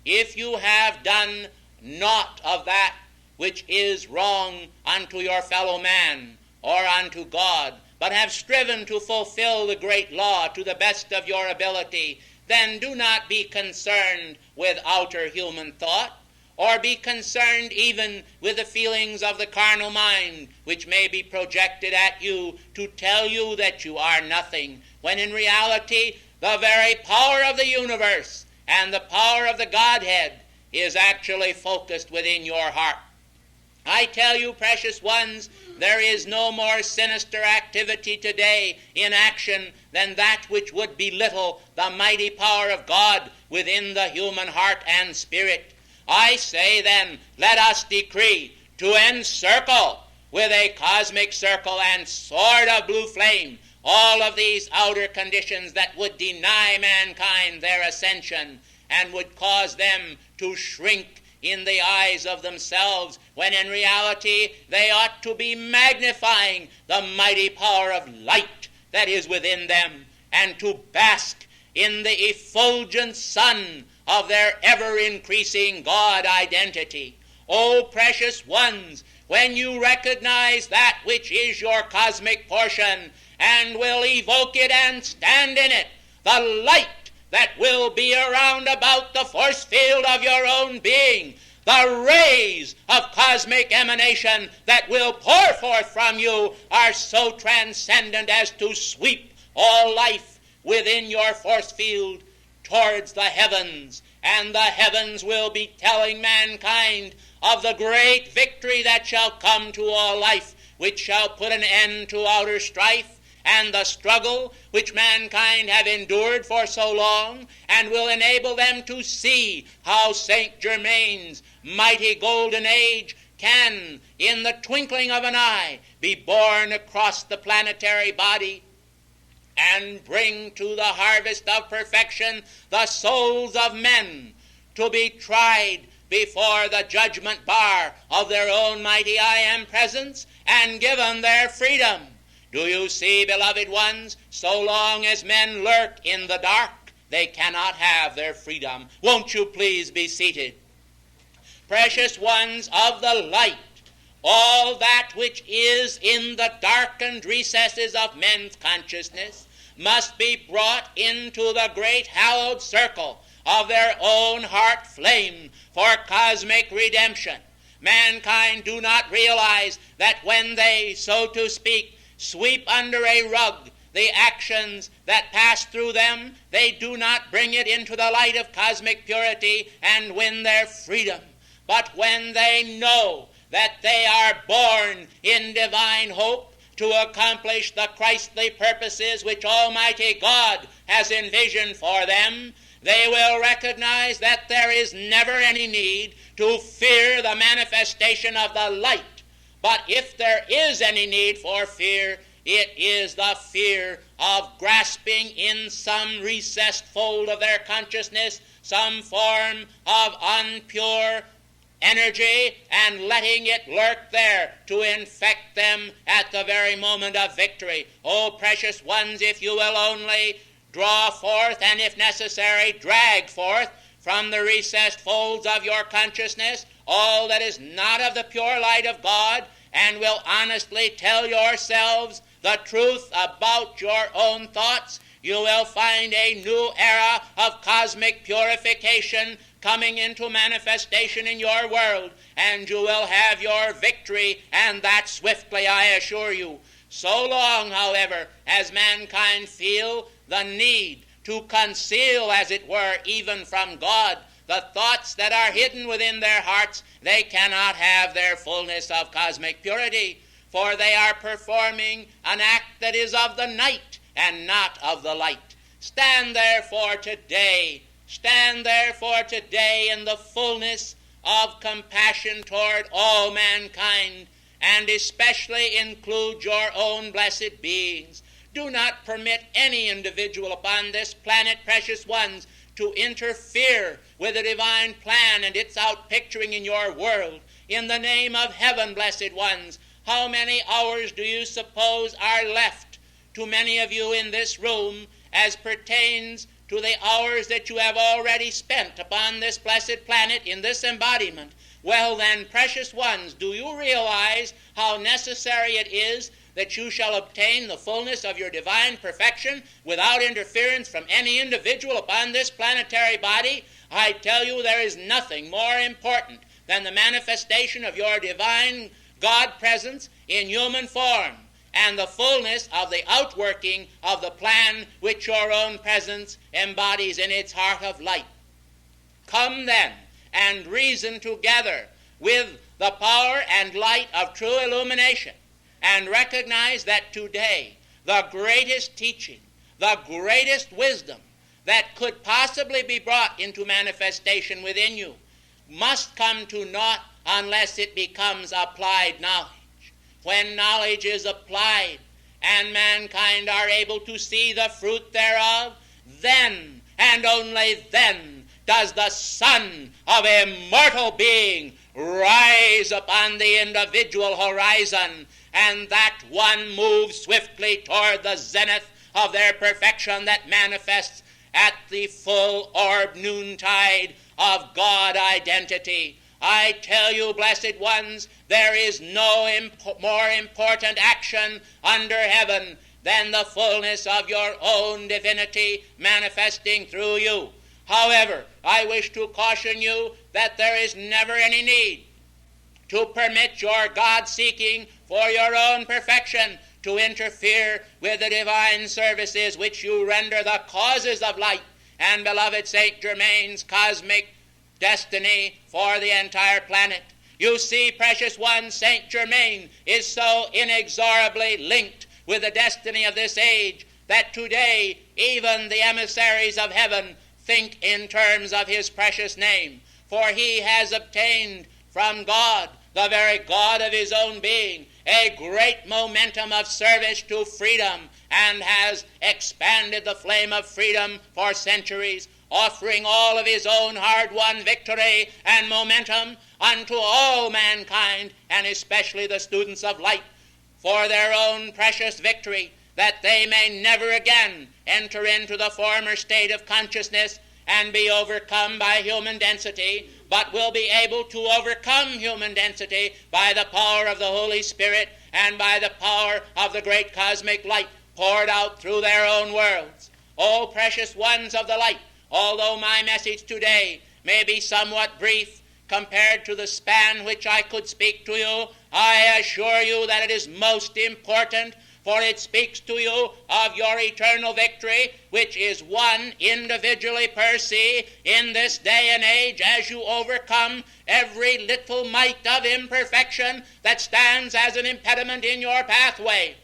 Speaker 1: if you have done naught of that which is wrong unto your fellow man or unto God, but have striven to fulfill the great law to the best of your ability, then do not be concerned with outer human thought, or be concerned even with the feelings of the carnal mind, which may be projected at you to tell you that you are nothing, when in reality the very power of the universe and the power of the Godhead is actually focused within your heart. I tell you, precious ones, there is no more sinister activity today in action than that which would belittle the mighty power of God within the human heart and spirit. I say then, let us decree to encircle with a cosmic circle and sword of blue flame all of these outer conditions that would deny mankind their ascension and would cause them to shrink in the eyes of themselves, when in reality they ought to be magnifying the mighty power of light that is within them, and to bask in the effulgent sun of their ever-increasing God identity. O precious ones, when you recognize that which is your cosmic portion and will evoke it and stand in it, the light that will be around about the force field of your own being, the rays of cosmic emanation that will pour forth from you are so transcendent as to sweep all life within your force field towards the heavens, and the heavens will be telling mankind of the great victory that shall come to all life, which shall put an end to outer strife and the struggle which mankind have endured for so long, and will enable them to see how Saint Germain's mighty golden age can, in the twinkling of an eye, be borne across the planetary body and bring to the harvest of perfection the souls of men to be tried before the judgment bar of their own mighty I Am presence and given their freedom. Do you see, beloved ones, so long as men lurk in the dark, they cannot have their freedom. Won't you please be seated? Precious ones of the light, all that which is in the darkened recesses of men's consciousness must be brought into the great hallowed circle of their own heart flame for cosmic redemption. Mankind do not realize that when they, so to speak, sweep under a rug the actions that pass through them, they do not bring it into the light of cosmic purity and win their freedom. But when they know that they are born in divine hope to accomplish the Christly purposes which Almighty God has envisioned for them, they will recognize that there is never any need to fear the manifestation of the light. But if there is any need for fear, it is the fear of grasping in some recessed fold of their consciousness some form of unpure energy and letting it lurk there to infect them at the very moment of victory. Oh, precious ones, if you will only draw forth, and if necessary, drag forth from the recessed folds of your consciousness all that is not of the pure light of God, and will honestly tell yourselves the truth about your own thoughts, you will find a new era of cosmic purification coming into manifestation in your world, and you will have your victory, and that swiftly, I assure you. So long, however, as mankind feel the need to conceal, as it were, even from God, the thoughts that are hidden within their hearts, they cannot have their fullness of cosmic purity, for they are performing an act that is of the night and not of the light. Stand therefore today in the fullness of compassion toward all mankind, and especially include your own blessed beings. Do not permit any individual upon this planet, precious ones, to interfere with the divine plan and its outpicturing in your world. In the name of heaven, blessed ones, how many hours do you suppose are left to many of you in this room as pertains to the hours that you have already spent upon this blessed planet in this embodiment? Well then, precious ones, do you realize how necessary it is that you shall obtain the fullness of your divine perfection without interference from any individual upon this planetary body? I tell you, there is nothing more important than the manifestation of your divine God presence in human form, and the fullness of the outworking of the plan which your own presence embodies in its heart of light. Come then and reason together with the power and light of true illumination, and recognize that today the greatest teaching, the greatest wisdom that could possibly be brought into manifestation within you must come to naught unless it becomes applied knowledge. When knowledge is applied and mankind are able to see the fruit thereof, then and only then does the sun of immortal being rise upon the individual horizon, and that one moves swiftly toward the zenith of their perfection that manifests at the full orb noontide of God identity. I tell you, blessed ones, there is no more important action under heaven than the fullness of your own divinity manifesting through you. However, I wish to caution you that there is never any need to permit your God-seeking for your own perfection to interfere with the divine services which you render the causes of light and beloved Saint Germain's cosmic destiny for the entire planet. You see, precious ones, Saint Germain is so inexorably linked with the destiny of this age, that today even the emissaries of heaven think in terms of his precious name. For he has obtained from God, the very God of his own being, a great momentum of service to freedom, and has expanded the flame of freedom for centuries, offering all of his own hard-won victory and momentum unto all mankind, and especially the students of light, for their own precious victory, that they may never again enter into the former state of consciousness and be overcome by human density, but will be able to overcome human density by the power of the Holy Spirit and by the power of the great cosmic light poured out through their own worlds. O precious ones of the light, although my message today may be somewhat brief compared to the span which I could speak to you, I assure you that it is most important, for it speaks to you of your eternal victory, which is won individually per se in this day and age as you overcome every little mite of imperfection that stands as an impediment in your pathway.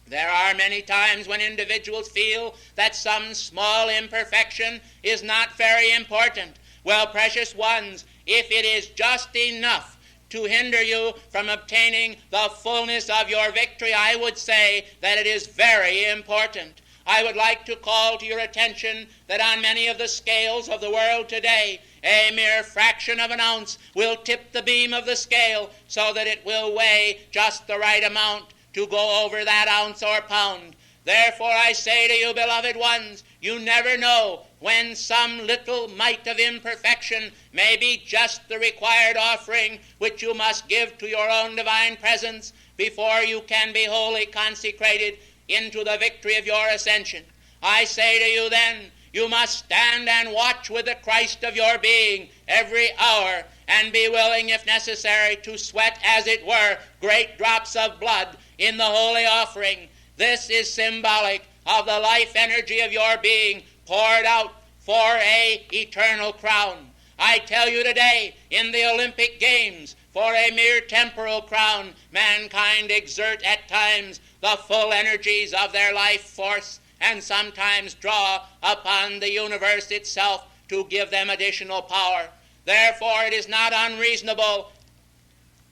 Speaker 1: There are many times when individuals feel that some small imperfection is not very important. Well, precious ones, if it is just enough to hinder you from obtaining the fullness of your victory, I would say that it is very important. I would like to call to your attention that on many of the scales of the world today, a mere fraction of an ounce will tip the beam of the scale so that it will weigh just the right amount to go over that ounce or pound. Therefore I say to you, beloved ones, you never know when some little mite of imperfection may be just the required offering which you must give to your own divine presence before you can be wholly consecrated into the victory of your ascension. I say to you then, you must stand and watch with the Christ of your being every hour, and be willing, if necessary, to sweat, as it were, great drops of blood in the holy offering. This is symbolic of the life energy of your being poured out for a eternal crown. I tell you today, in the Olympic Games, for a mere temporal crown, mankind exert at times the full energies of their life force, and sometimes draw upon the universe itself to give them additional power. Therefore it is not unreasonable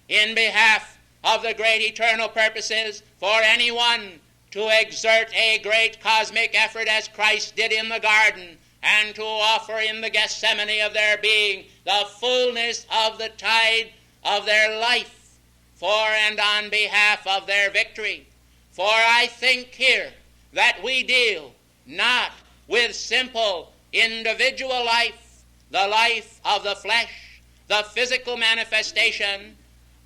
Speaker 1: in behalf of the great eternal purposes for anyone to exert a great cosmic effort as Christ did in the garden, and to offer in the Gethsemane of their being the fullness of the tide of their life for and on behalf of their victory. For I think here that we deal not with simple individual life, the life of the flesh, the physical manifestation,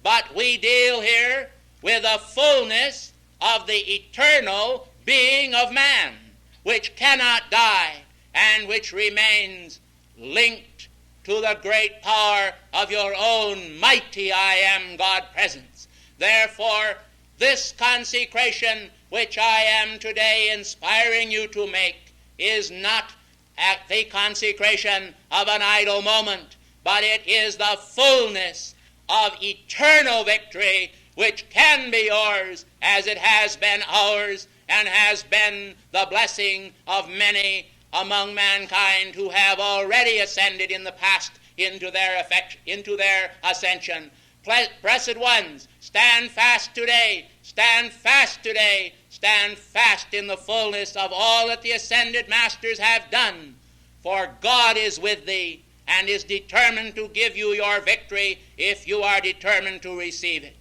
Speaker 1: but we deal here with the fullness of the eternal being of man, which cannot die and which remains linked to the great power of your own mighty I am God presence. Therefore, this consecration which I am today inspiring you to make is not the consecration of an idle moment, but it is the fullness of eternal victory which can be yours, as it has been ours and has been the blessing of many among mankind who have already ascended in the past into their ascension. Blessed ones, stand fast today, stand fast today, stand fast in the fullness of all that the ascended masters have done. For God is with thee and is determined to give you your victory if you are determined to receive it.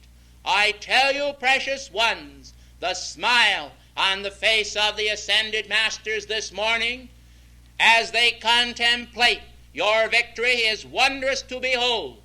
Speaker 1: I tell you, precious ones, the smile on the face of the ascended masters this morning as they contemplate your victory is wondrous to behold.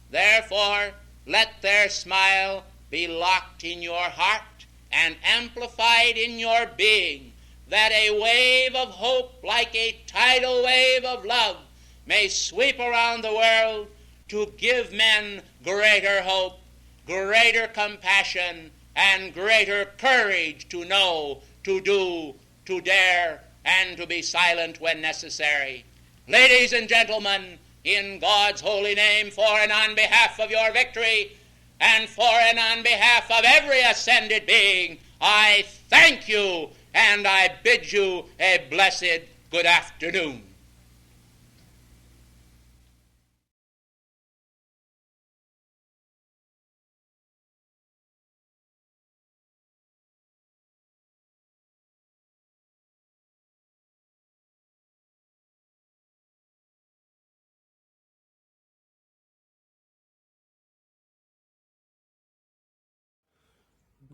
Speaker 1: Therefore, let their smile be locked in your heart and amplified in your being, that a wave of hope like a tidal wave of love may sweep around the world to give men greater hope, greater compassion, and greater courage to know, to do, to dare, and to be silent when necessary. Ladies and gentlemen, in God's holy name, for and on behalf of your victory, and for and on behalf of every ascended being, I thank you, and I bid you a blessed good afternoon.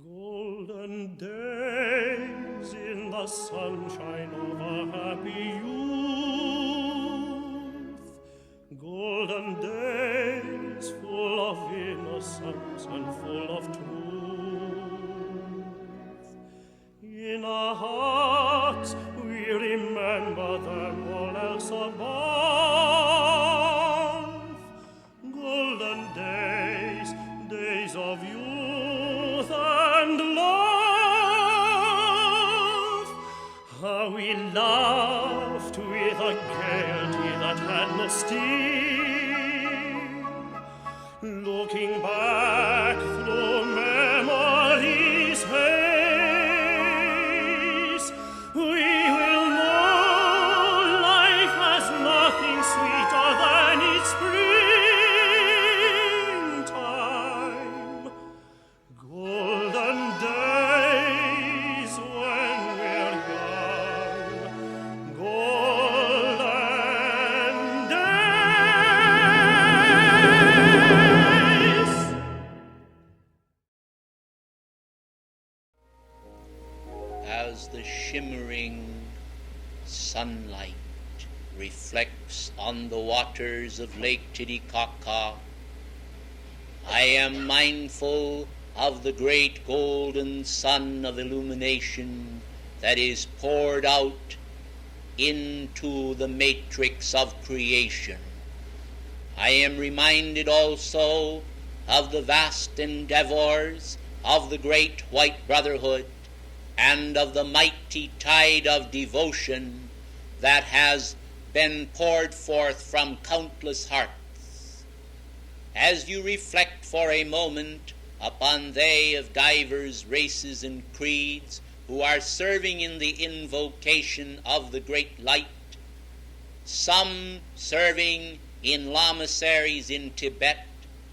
Speaker 3: Golden days in the sunshine of a happy youth, golden days full of innocence and full of truth. In our hearts we remember them all else above, golden days, days of youth and love. How we laughed with a gaiety that had no sting, looking back through memory's haze. We will know life has nothing sweeter than its springtime. Golden days when we're young, golden days.
Speaker 1: As the shimmering sunlight reflects on the waters of Lake Titicaca, I am mindful of the great golden sun of illumination that is poured out into the matrix of creation. I am reminded also of the vast endeavors of the great white brotherhood and of the mighty tide of devotion that has been poured forth from countless hearts. As you reflect for a moment upon they of divers races and creeds who are serving in the invocation of the great light, some serving in lamaseries in Tibet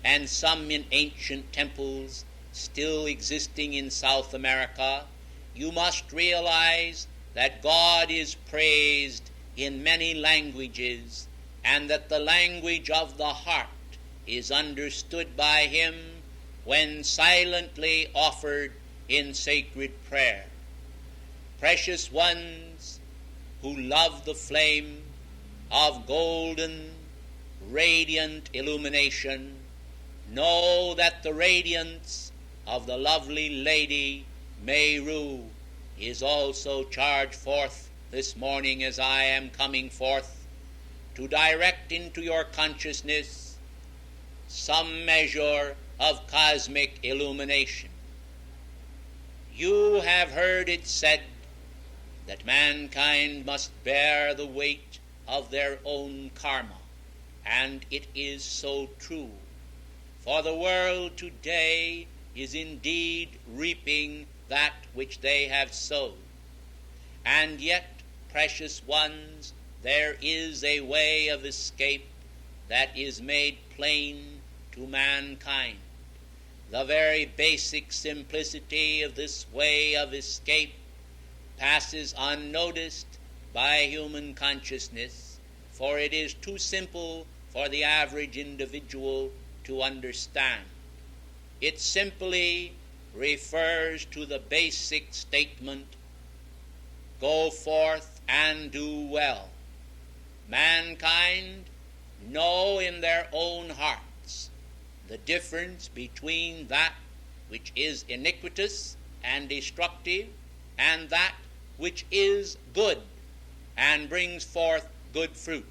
Speaker 1: and some in ancient temples still existing in South America, you must realize that God is praised in many languages and that the language of the heart is understood by him when silently offered in sacred prayer. Precious ones who love the flame of golden, radiant illumination, know that the radiance of the lovely lady Meru is also charged forth this morning as I am coming forth to direct into your consciousness some measure of cosmic illumination. You have heard it said that mankind must bear the weight of their own karma, and it is so true. For the world today is indeed reaping that which they have sowed. And yet, precious ones, there is a way of escape that is made plain to mankind. The very basic simplicity of this way of escape passes unnoticed by human consciousness, for it is too simple for the average individual to understand. It simply refers to the basic statement, go forth and do well. Mankind know in their own hearts the difference between that which is iniquitous and destructive and that which is good and brings forth good fruit.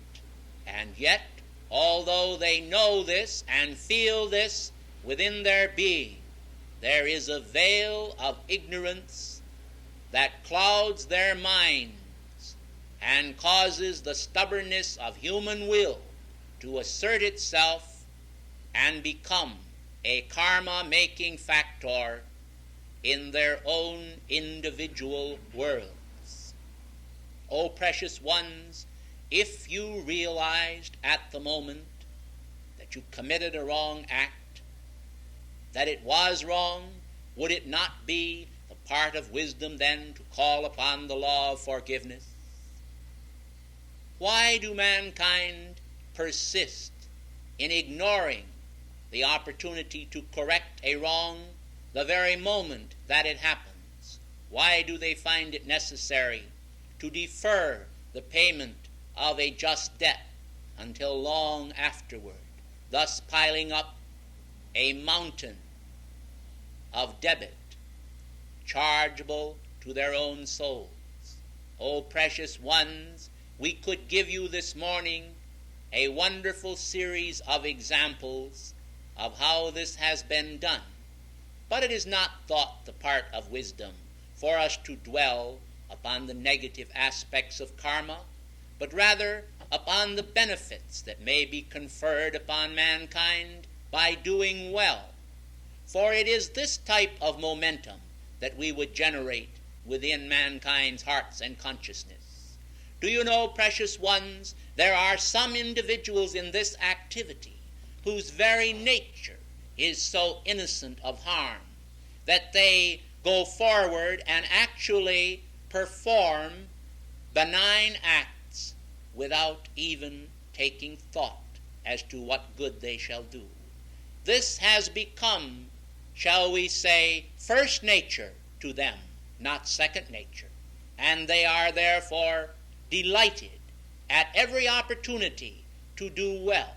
Speaker 1: And yet, although they know this and feel this within their being, there is a veil of ignorance that clouds their minds and causes the stubbornness of human will to assert itself and become a karma-making factor in their own individual worlds. O precious ones, if you realized at the moment that you committed a wrong act, that it was wrong, would it not be the part of wisdom then to call upon the law of forgiveness? Why do mankind persist in ignoring the opportunity to correct a wrong the very moment that it happens? Why do they find it necessary to defer the payment of a just debt until long afterward, thus piling up a mountain of debit chargeable to their own souls? O precious ones, we could give you this morning a wonderful series of examples of how this has been done, but it is not thought the part of wisdom for us to dwell upon the negative aspects of karma, but rather upon the benefits that may be conferred upon mankind by doing well. For it is this type of momentum that we would generate within mankind's hearts and consciousness. Do you know, precious ones, there are some individuals in this activity whose very nature is so innocent of harm that they go forward and actually perform benign acts without even taking thought as to what good they shall do. This has become, shall we say, first nature to them, not second nature, and they are therefore delighted at every opportunity to do well.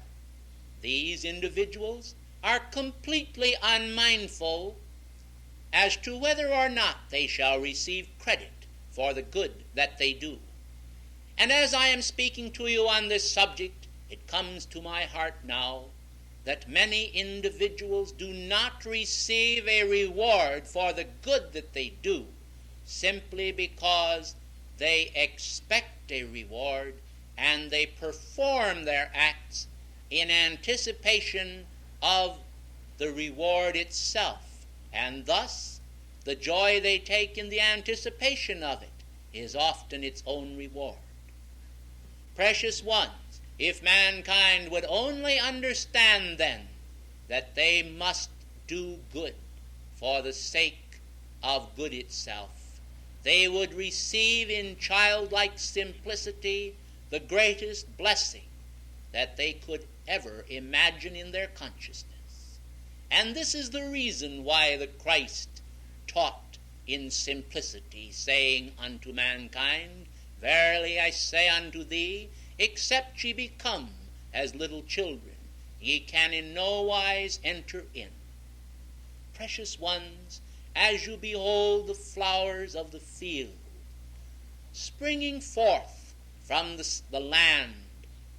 Speaker 1: These individuals are completely unmindful as to whether or not they shall receive credit for the good that they do. And as I am speaking to you on this subject, it comes to my heart now that many individuals do not receive a reward for the good that they do simply because they expect a reward and they perform their acts in anticipation of the reward itself, and thus the joy they take in the anticipation of it is often its own reward. Precious ones, if mankind would only understand then that they must do good for the sake of good itself, they would receive in childlike simplicity the greatest blessing that they could ever imagine in their consciousness. And this is the reason why the Christ taught in simplicity, saying unto mankind, Verily I say unto thee, except ye become as little children, ye can in no wise enter in. Precious ones, as you behold the flowers of the field springing forth from the land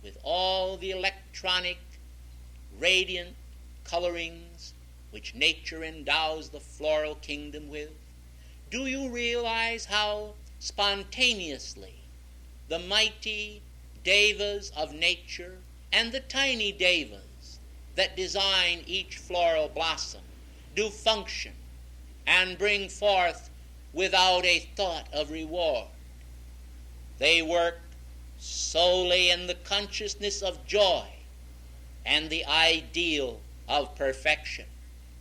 Speaker 1: with all the electronic, radiant colorings which nature endows the floral kingdom with, do you realize how spontaneously the mighty devas of nature and the tiny devas that design each floral blossom do function and bring forth without a thought of reward? They work solely in the consciousness of joy and the ideal of perfection,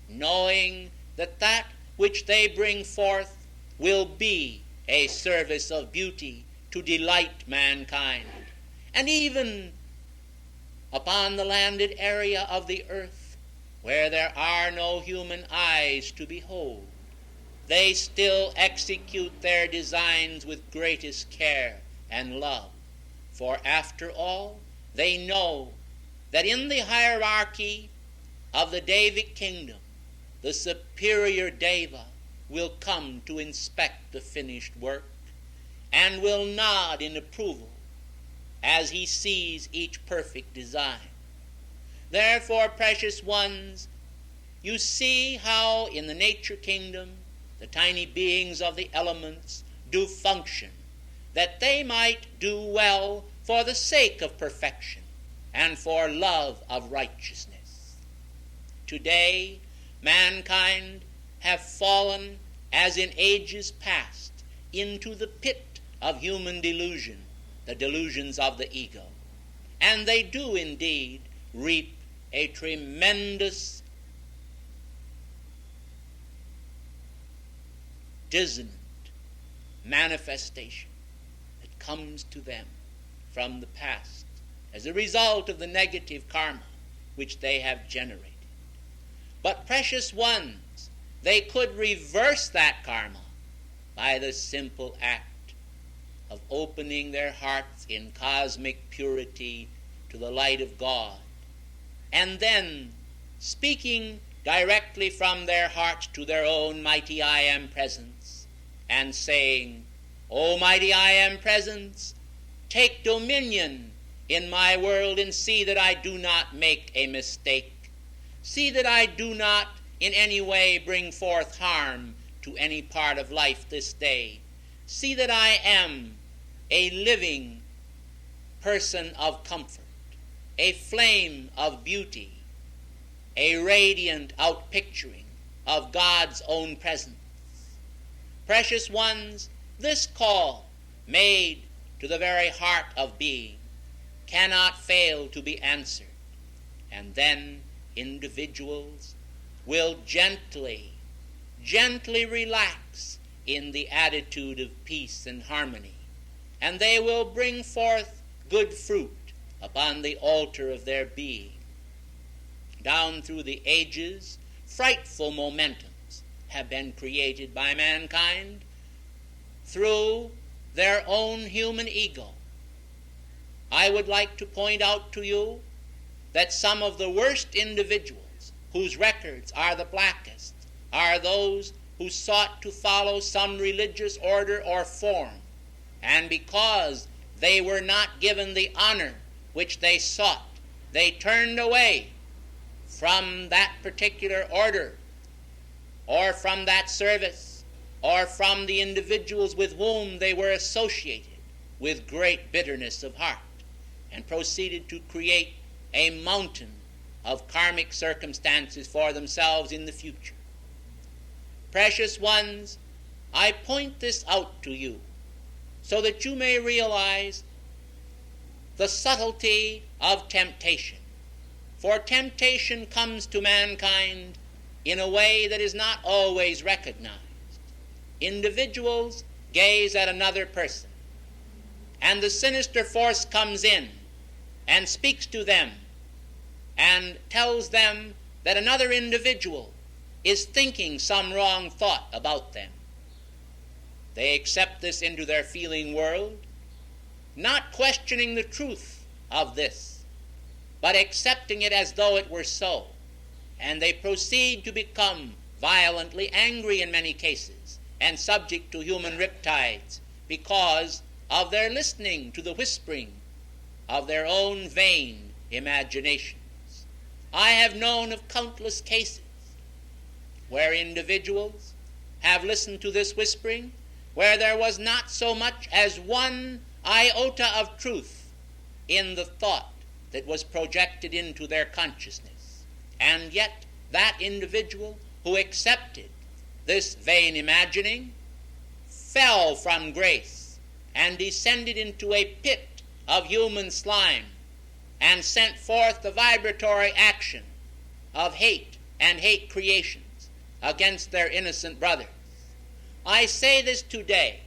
Speaker 1: knowing that that which they bring forth will be a service of beauty to delight mankind. And even upon the landed area of the earth, where there are no human eyes to behold, they still execute their designs with greatest care and love. For after all, they know that in the hierarchy of the Devic kingdom, the superior Deva will come to inspect the finished work and will nod in approval as he sees each perfect design. Therefore, precious ones, you see how in the nature kingdom the tiny beings of the elements do function, that they might do well for the sake of perfection and for love of righteousness. Today, mankind have fallen as in ages past, into the pit of human delusion, the delusions of the ego. And they do indeed reap a tremendous dissonant manifestation that comes to them from the past as a result of the negative karma which they have generated. But precious ones, they could reverse that karma by the simple act of opening their hearts in cosmic purity to the light of God, and then speaking directly from their hearts to their own mighty I Am Presence, and saying, O mighty I Am Presence, take dominion in my world and see that I do not make a mistake. See that I do not in any way bring forth harm to any part of life this day. See that I am a living person of comfort, a flame of beauty, a radiant outpicturing of God's own presence. Precious ones, this call made to the very heart of being cannot fail to be answered, and then individuals will gently relax in the attitude of peace and harmony, and they will bring forth good fruit upon the altar of their being. Down through the ages, frightful momentums have been created by mankind through their own human ego. I would like to point out to you that some of the worst individuals whose records are the blackest are those who sought to follow some religious order or form, and because they were not given the honor which they sought, they turned away from that particular order, or from that service, or from the individuals with whom they were associated, with great bitterness of heart, and proceeded to create a mountain of karmic circumstances for themselves in the future. Precious ones, I point this out to you so that you may realize the subtlety of temptation. For temptation comes to mankind in a way that is not always recognized. Individuals gaze at another person, and the sinister force comes in and speaks to them and tells them that another individual is thinking some wrong thought about them. They accept this into their feeling world, not questioning the truth of this, but accepting it as though it were so. And they proceed to become violently angry in many cases and subject to human riptides because of their listening to the whispering of their own vain imaginations. I have known of countless cases where individuals have listened to this whispering, where there was not so much as one iota of truth in the thought that was projected into their consciousness. And yet that individual who accepted this vain imagining fell from grace and descended into a pit of human slime and sent forth the vibratory action of hate and hate creations against their innocent brothers. I say this today,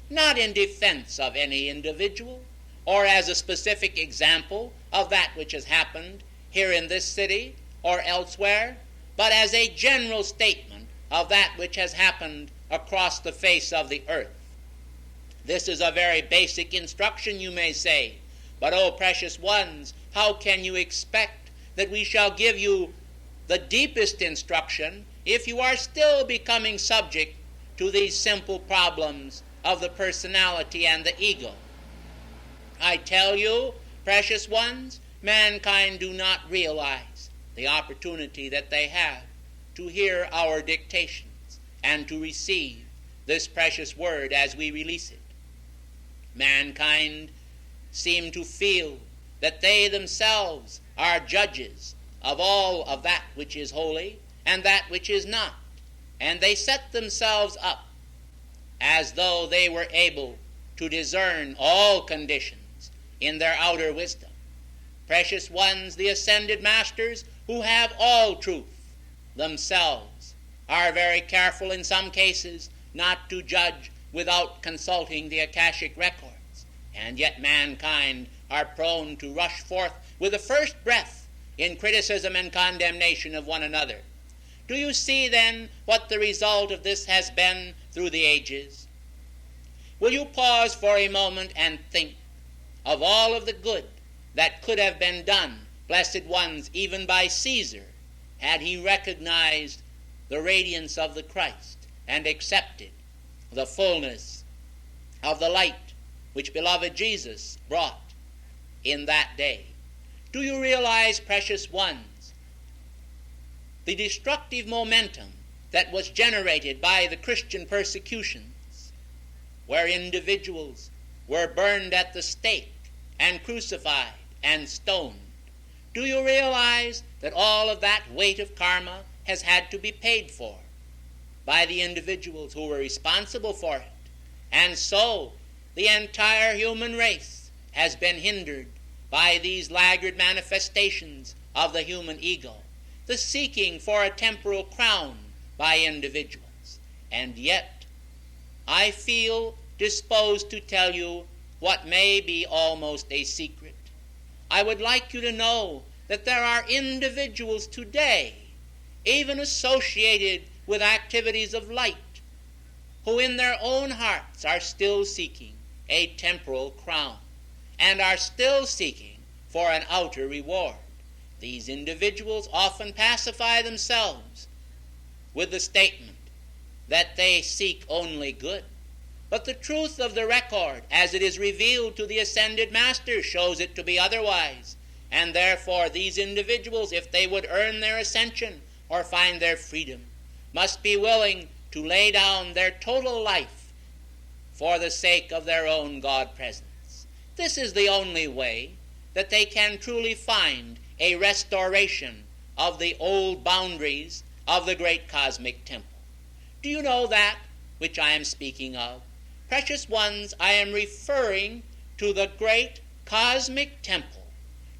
Speaker 1: not in defense of any individual or as a specific example of that which has happened here in this city or elsewhere, but as a general statement of that which has happened across the face of the earth. This is a very basic instruction, you may say, but oh, precious ones, how can you expect that we shall give you the deepest instruction if you are still becoming subject to these simple problems of the personality and the ego? I tell you, precious ones, mankind do not realize the opportunity that they have to hear our dictations and to receive this precious word as we release it. Mankind seem to feel that they themselves are judges of all of that which is holy and that which is not. and they set themselves up as though they were able to discern all conditions in their outer wisdom. Precious ones, the ascended masters, who have all truth, themselves are very careful in some cases not to judge without consulting the Akashic records, and yet mankind are prone to rush forth with the first breath in criticism and condemnation of one another. Do you see then what the result of this has been through the ages? Will you pause for a moment and think of all of the good that could have been done, blessed ones, even by Caesar, had he recognized the radiance of the Christ and accepted the fullness of the light which beloved Jesus brought in that day? Do you realize, precious ones, the destructive momentum that was generated by the Christian persecutions, where individuals were burned at the stake and crucified and stoned? Do you realize that all of that weight of karma has had to be paid for by the individuals who were responsible for it? And so the entire human race has been hindered by these laggard manifestations of the human ego, the seeking for a temporal crown by individuals. And yet I feel disposed to tell you what may be almost a secret. I would like you to know that there are individuals today, even associated with activities of light, who in their own hearts are still seeking a temporal crown and are still seeking for an outer reward. These individuals often pacify themselves with the statement that they seek only good. But the truth of the record, as it is revealed to the ascended masters, shows it to be otherwise. And therefore these individuals, if they would earn their ascension or find their freedom, must be willing to lay down their total life for the sake of their own God presence. This is the only way that they can truly find a restoration of the old boundaries of the great cosmic temple. Do you know that which I am speaking of? Precious ones, I am referring to the great cosmic temple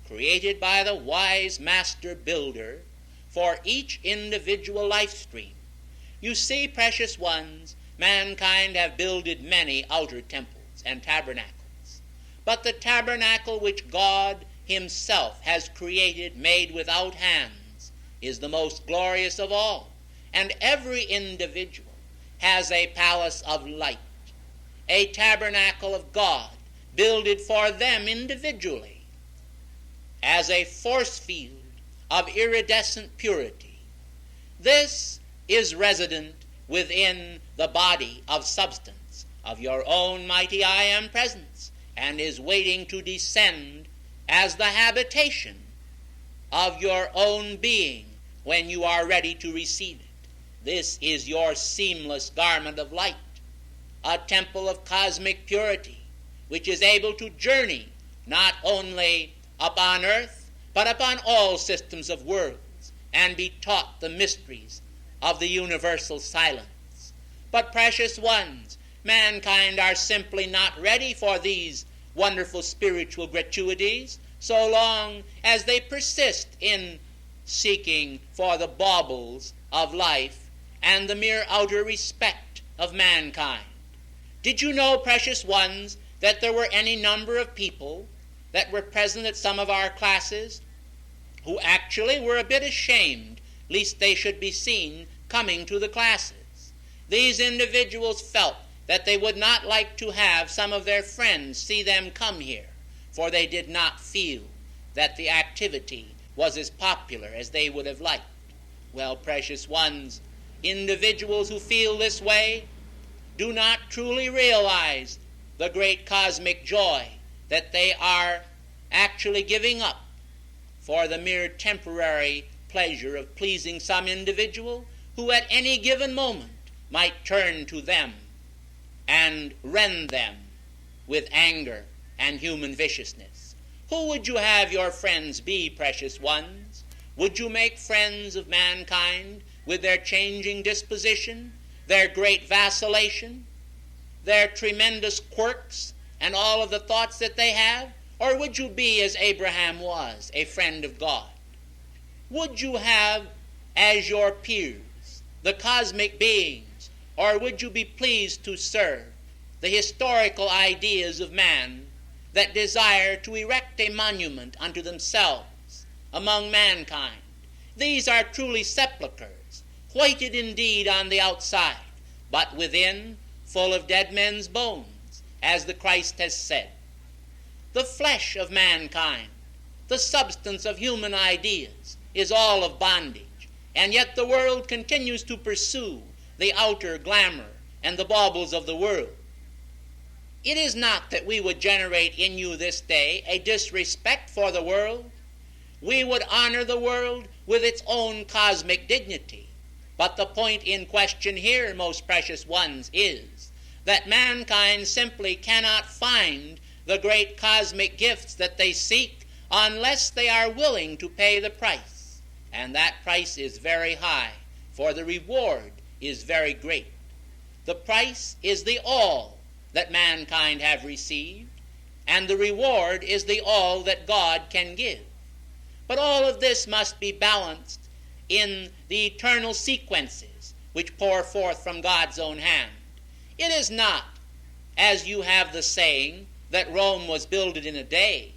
Speaker 1: created by the wise master builder for each individual life stream. You see, precious ones, mankind have builded many outer temples and tabernacles. But the tabernacle which God himself has created, made without hands, is the most glorious of all. And every individual has a palace of light, a tabernacle of God, builded for them individually, as a force field of iridescent purity. This is resident within the body of substance of your own mighty I Am presence, and is waiting to descend as the habitation of your own being when you are ready to receive it. This is your seamless garment of light, a temple of cosmic purity, which is able to journey not only upon earth, but upon all systems of worlds, and be taught the mysteries of the universal silence. But precious ones, mankind are simply not ready for these wonderful spiritual gratuities so long as they persist in seeking for the baubles of life and the mere outer respect of mankind. Did you know, precious ones, that there were any number of people that were present at some of our classes who actually were a bit ashamed lest they should be seen coming to the classes? These individuals felt that they would not like to have some of their friends see them come here, for they did not feel that the activity was as popular as they would have liked. Well, precious ones, individuals who feel this way do not truly realize the great cosmic joy that they are actually giving up for the mere temporary pleasure of pleasing some individual who at any given moment might turn to them and rend them with anger and human viciousness. Who would you have your friends be, precious ones? Would you make friends of mankind with their changing disposition, their great vacillation, their tremendous quirks, and all of the thoughts that they have? Or would you be as Abraham was, a friend of God? Would you have as your peers the cosmic beings, or would you be pleased to serve the historical ideas of man that desire to erect a monument unto themselves among mankind? These are truly sepulchres, whited indeed on the outside, but within full of dead men's bones, as the Christ has said. The flesh of mankind, the substance of human ideas, is all of bondage, and yet the world continues to pursue the outer glamour and the baubles of the world. It is not that we would generate in you this day a disrespect for the world. We would honor the world with its own cosmic dignity. But the point in question here, most precious ones, is that mankind simply cannot find the great cosmic gifts that they seek unless they are willing to pay the price. And that price is very high, for the reward is very great. The price is the all that mankind have received, and the reward is the all that God can give. But all of this must be balanced in the eternal sequences which pour forth from God's own hand. It is not, as you have the saying, that Rome was builded in a day,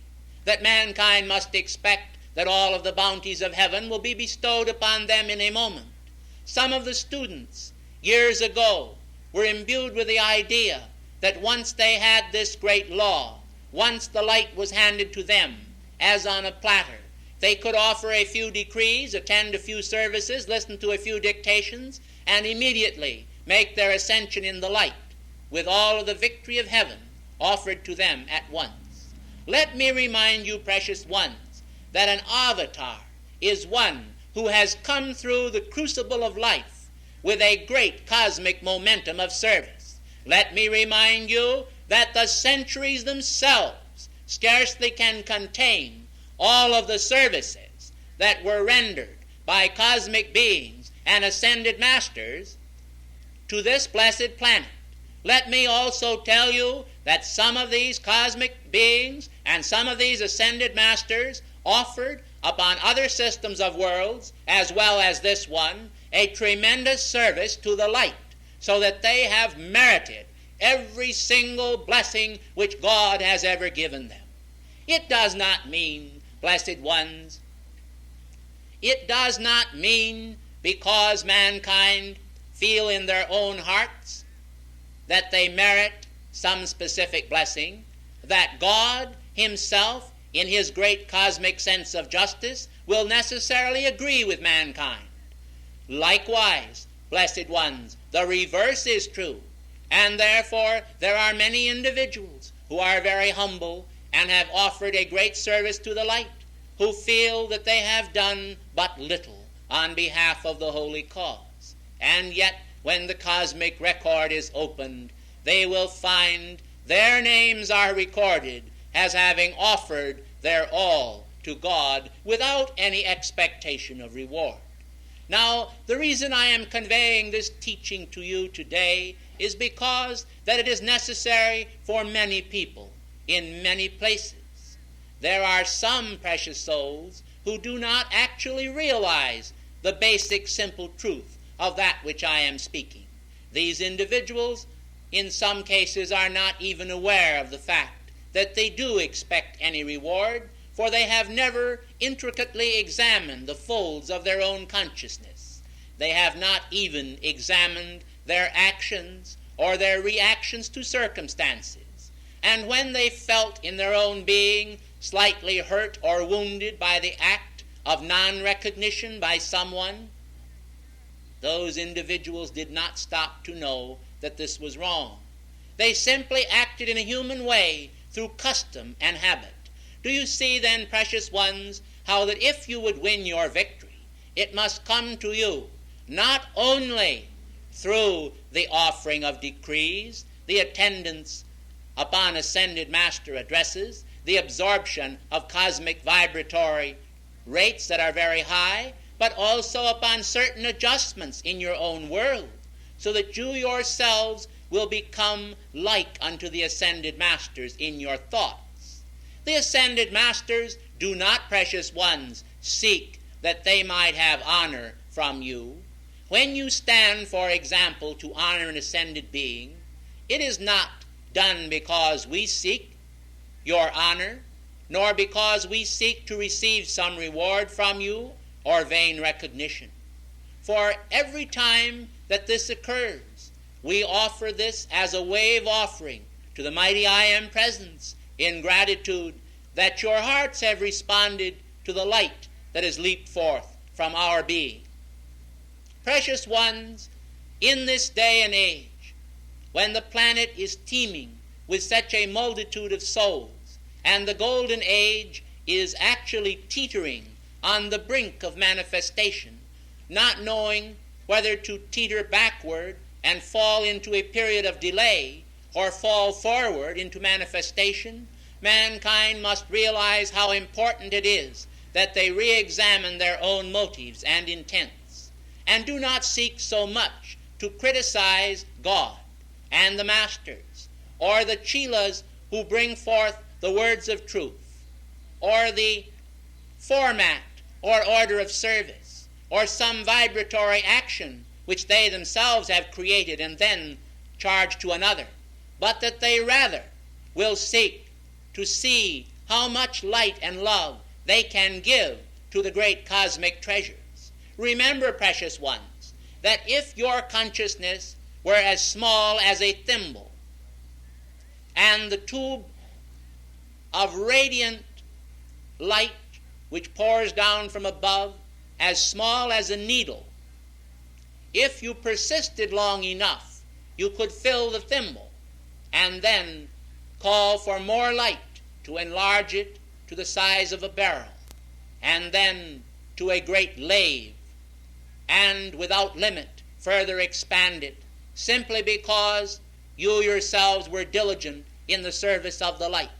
Speaker 1: that mankind must expect that all of the bounties of heaven will be bestowed upon them in a moment. Some of the students years ago were imbued with the idea that once they had this great law, once the light was handed to them as on a platter, they could offer a few decrees, attend a few services, listen to a few dictations, and immediately make their ascension in the light with all of the victory of heaven offered to them at once. Let me remind you, precious ones, that an avatar is one who has come through the crucible of life with a great cosmic momentum of service. Let me remind you that the centuries themselves scarcely can contain all of the services that were rendered by cosmic beings and ascended masters to this blessed planet. Let me also tell you that some of these cosmic beings and some of these ascended masters offered upon other systems of worlds, as well as this one, a tremendous service to the light, so that they have merited every single blessing which God has ever given them. It does not mean, blessed ones, it does not mean because mankind feel in their own hearts that they merit some specific blessing, that God himself, in his great cosmic sense of justice, will necessarily agree with mankind. Likewise, blessed ones, the reverse is true, and therefore there are many individuals who are very humble and have offered a great service to the light, who feel that they have done but little on behalf of the holy cause. And yet, when the cosmic record is opened, they will find their names are recorded as having offered their all to God without any expectation of reward. Now, the reason I am conveying this teaching to you today is because that it is necessary for many people in many places. There are some precious souls who do not actually realize the basic simple truth of that which I am speaking. These individuals, in some cases, are not even aware of the fact that they do expect any reward, for they have never intricately examined the folds of their own consciousness. They have not even examined their actions or their reactions to circumstances. And when they felt in their own being slightly hurt or wounded by the act of non-recognition by someone, those individuals did not stop to know that this was wrong. They simply acted in a human way through custom and habit. Do you see then, precious ones, how that if you would win your victory, it must come to you not only through the offering of decrees, the attendance upon ascended master addresses, the absorption of cosmic vibratory rates that are very high, but also upon certain adjustments in your own world, so that you yourselves will become like unto the ascended masters in your thoughts. The ascended masters do not, precious ones, seek that they might have honor from you. When you stand, for example, to honor an ascended being, it is not done because we seek your honor, nor because we seek to receive some reward from you or vain recognition. For every time that this occurs, we offer this as a wave offering to the mighty I Am Presence in gratitude that your hearts have responded to the light that has leaped forth from our being. Precious ones, in this day and age, when the planet is teeming with such a multitude of souls, and the golden age is actually teetering on the brink of manifestation, not knowing whether to teeter backward and fall into a period of delay or fall forward into manifestation, mankind must realize how important it is that they re-examine their own motives and intents, and do not seek so much to criticize God and the masters, or the chelas who bring forth the words of truth, or the format or order of service, or some vibratory action which they themselves have created and then charge to another, but that they rather will seek to see how much light and love they can give to the great cosmic treasures. Remember, precious ones, that if your consciousness were as small as a thimble, and the tube of radiant light which pours down from above as small as a needle, if you persisted long enough, you could fill the thimble and then call for more light to enlarge it to the size of a barrel, and then to a great lave, and without limit further expand it, simply because you yourselves were diligent in the service of the light.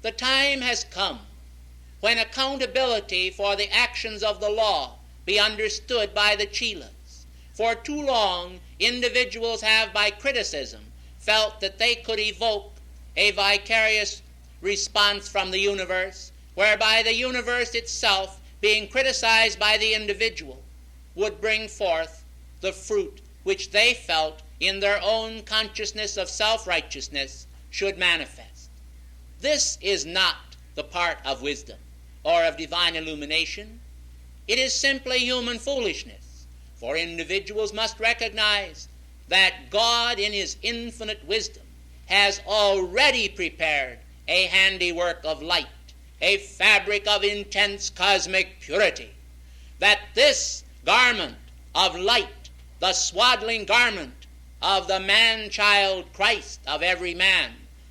Speaker 1: The time has come when accountability for the actions of the law be understood by the chelas. For too long, individuals have, by criticism, felt that they could evoke a vicarious response from the universe, whereby the universe itself, being criticized by the individual, would bring forth the fruit which they felt in their own consciousness of self-righteousness should manifest. This is not the part of wisdom or of divine illumination. It is simply human foolishness, for individuals must recognize that God in his infinite wisdom has already prepared a handiwork of light, a fabric of intense cosmic purity, that this garment of light, the swaddling garment of the man-child Christ of every man,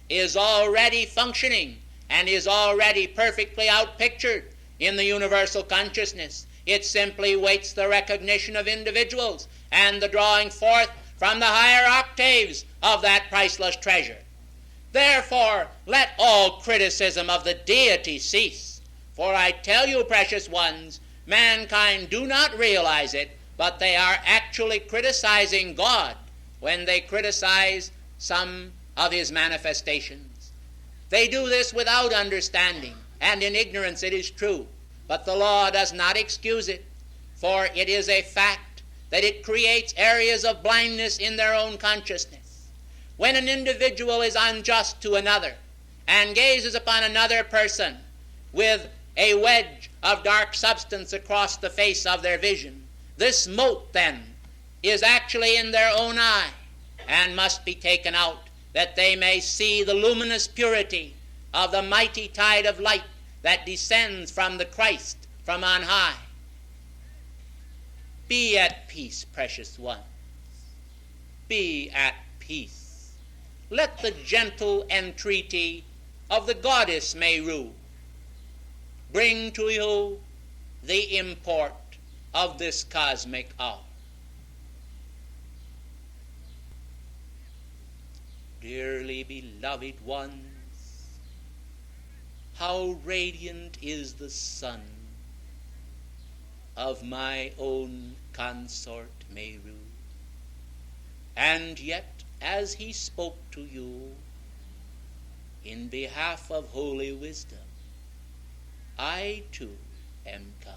Speaker 1: is already functioning and is already perfectly outpictured in the universal consciousness. It simply waits the recognition of individuals and the drawing forth from the higher octaves of that priceless treasure. Therefore, let all criticism of the deity cease. For I tell you, precious ones, mankind do not realize it, but they are actually criticizing God when they criticize some of his manifestations. They do this without understanding, and in ignorance, it is true. But the law does not excuse it, for it is a fact that it creates areas of blindness in their own consciousness. When an individual is unjust to another and gazes upon another person with a wedge of dark substance across the face of their vision, this mote then is actually in their own eye and must be taken out, that they may see the luminous purity of the mighty tide of light that descends from the Christ from on high. Be at peace, precious ones. Be at peace. Let the gentle entreaty of the goddess Meru bring to you the import of this cosmic hour. Dearly beloved ones, how radiant is the sun, of my own consort Meru. And yet, as he spoke to you in behalf of holy wisdom, I too am come,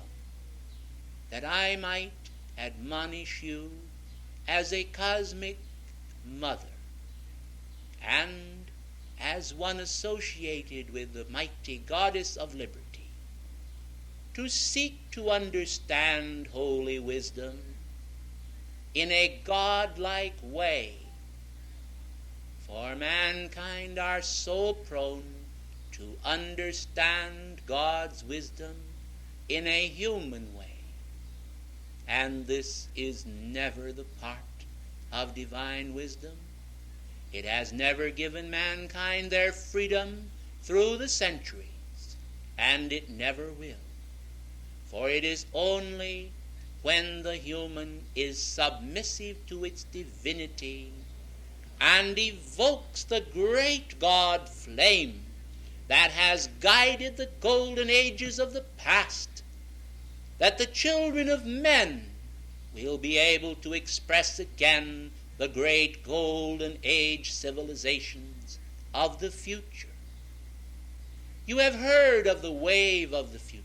Speaker 1: that I might admonish you as a cosmic mother, and as one associated with the mighty goddess of liberty, to seek to understand holy wisdom in a godlike way. For mankind are so prone to understand God's wisdom in a human way, and this is never the part of divine wisdom. It has never given mankind their freedom through the centuries, and it never will. For it is only when the human is submissive to its divinity and evokes the great God flame that has guided the golden ages of the past, that the children of men will be able to express again the great golden age civilizations of the future. You have heard of the wave of the future.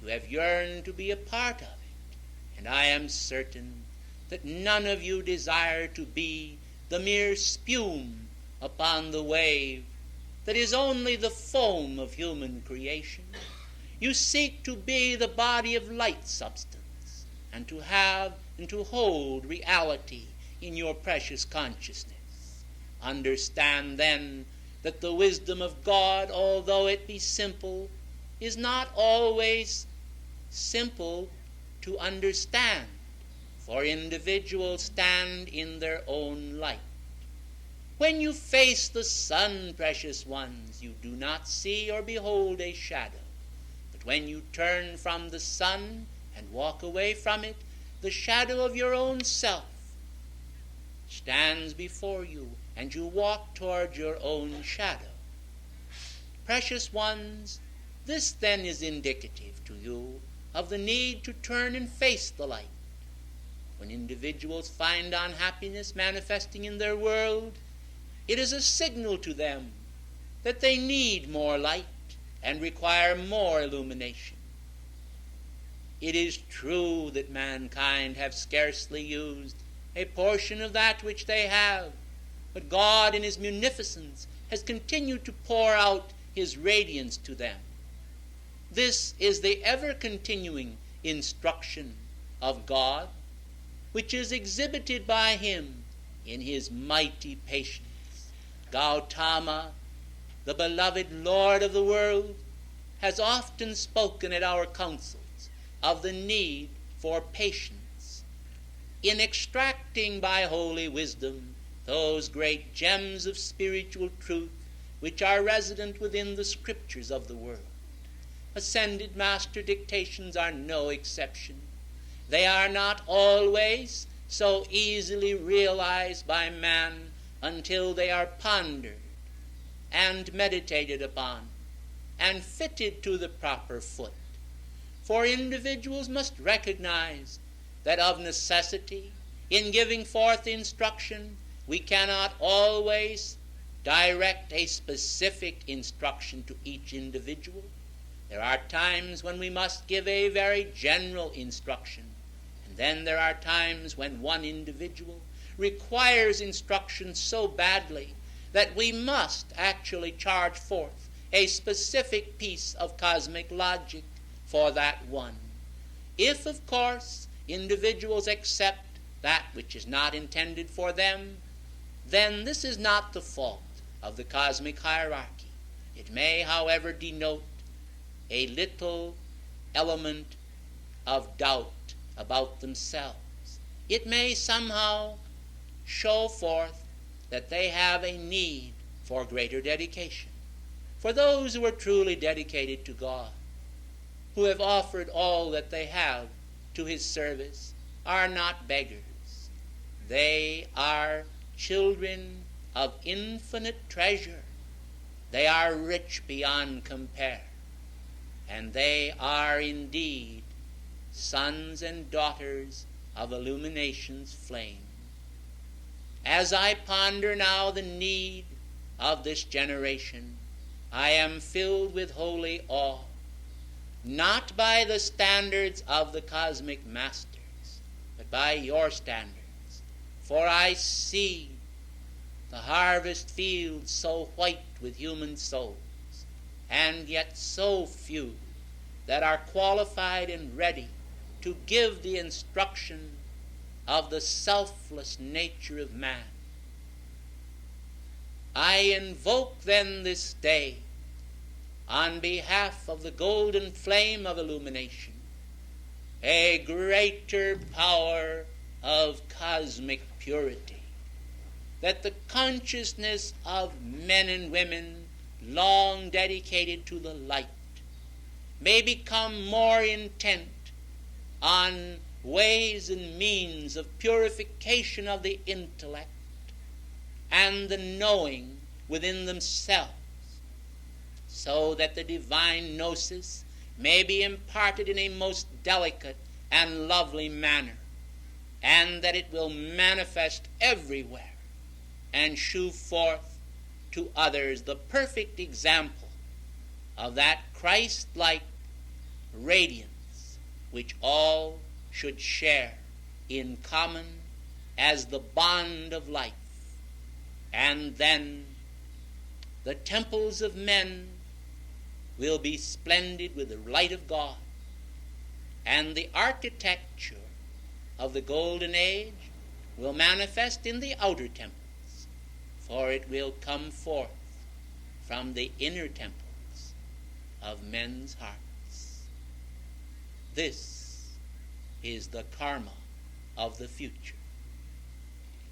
Speaker 1: You have yearned to be a part of it, and I am certain that none of you desire to be the mere spume upon the wave that is only the foam of human creation. You seek to be the body of light substance, and to have and to hold reality in your precious consciousness. Understand then that the wisdom of God, although it be simple, is not always simple to understand, for individuals stand in their own light. When you face the sun, precious ones, you do not see or behold a shadow, but when you turn from the sun and walk away from it, the shadow of your own self stands before you, and you walk toward your own shadow. Precious ones, this then is indicative to you of the need to turn and face the light. When individuals find unhappiness manifesting in their world, it is a signal to them that they need more light and require more illumination. It is true that mankind have scarcely used a portion of that which they have, but God in his munificence has continued to pour out his radiance to them. This is the ever-continuing instruction of God, which is exhibited by him in his mighty patience. Gautama, the beloved Lord of the world, has often spoken at our councils of the need for patience in extracting by holy wisdom those great gems of spiritual truth which are resident within the scriptures of the world. Ascended Master Dictations are no exception. They are not always so easily realized by man until they are pondered and meditated upon and fitted to the proper foot. For individuals must recognize that of necessity, in giving forth instruction, we cannot always direct a specific instruction to each individual. There are times when we must give a very general instruction, and then there are times when one individual requires instruction so badly that we must actually charge forth a specific piece of cosmic logic for that one. If, of course, individuals accept that which is not intended for them, then this is not the fault of the cosmic hierarchy. It may, however, denote a little element of doubt about themselves. It may somehow show forth that they have a need for greater dedication. For those who are truly dedicated to God, who have offered all that they have to his service, are not beggars. They are children of infinite treasure. They are rich beyond compare. And they are indeed sons and daughters of illumination's flame. As I ponder now the need of this generation, I am filled with holy awe, not by the standards of the cosmic masters, but by your standards. For I see the harvest fields so white with human souls, and yet so few that are qualified and ready to give the instruction of the selfless nature of man. I invoke then this day, on behalf of the golden flame of illumination, a greater power of cosmic purity, that the consciousness of men and women long dedicated to the light may become more intent on ways and means of purification of the intellect and the knowing within themselves, so that the divine gnosis may be imparted in a most delicate and lovely manner, and that it will manifest everywhere and shew forth to others the perfect example of that Christ-like radiance which all should share in common as the bond of life. And then the temples of men will be splendid with the light of God, and the architecture of the golden age will manifest in the outer temples, for it will come forth from the inner temples of men's hearts. This is the karma of the future.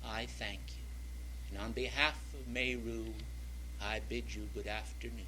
Speaker 1: I thank you. And on behalf of Meru, I bid you good afternoon.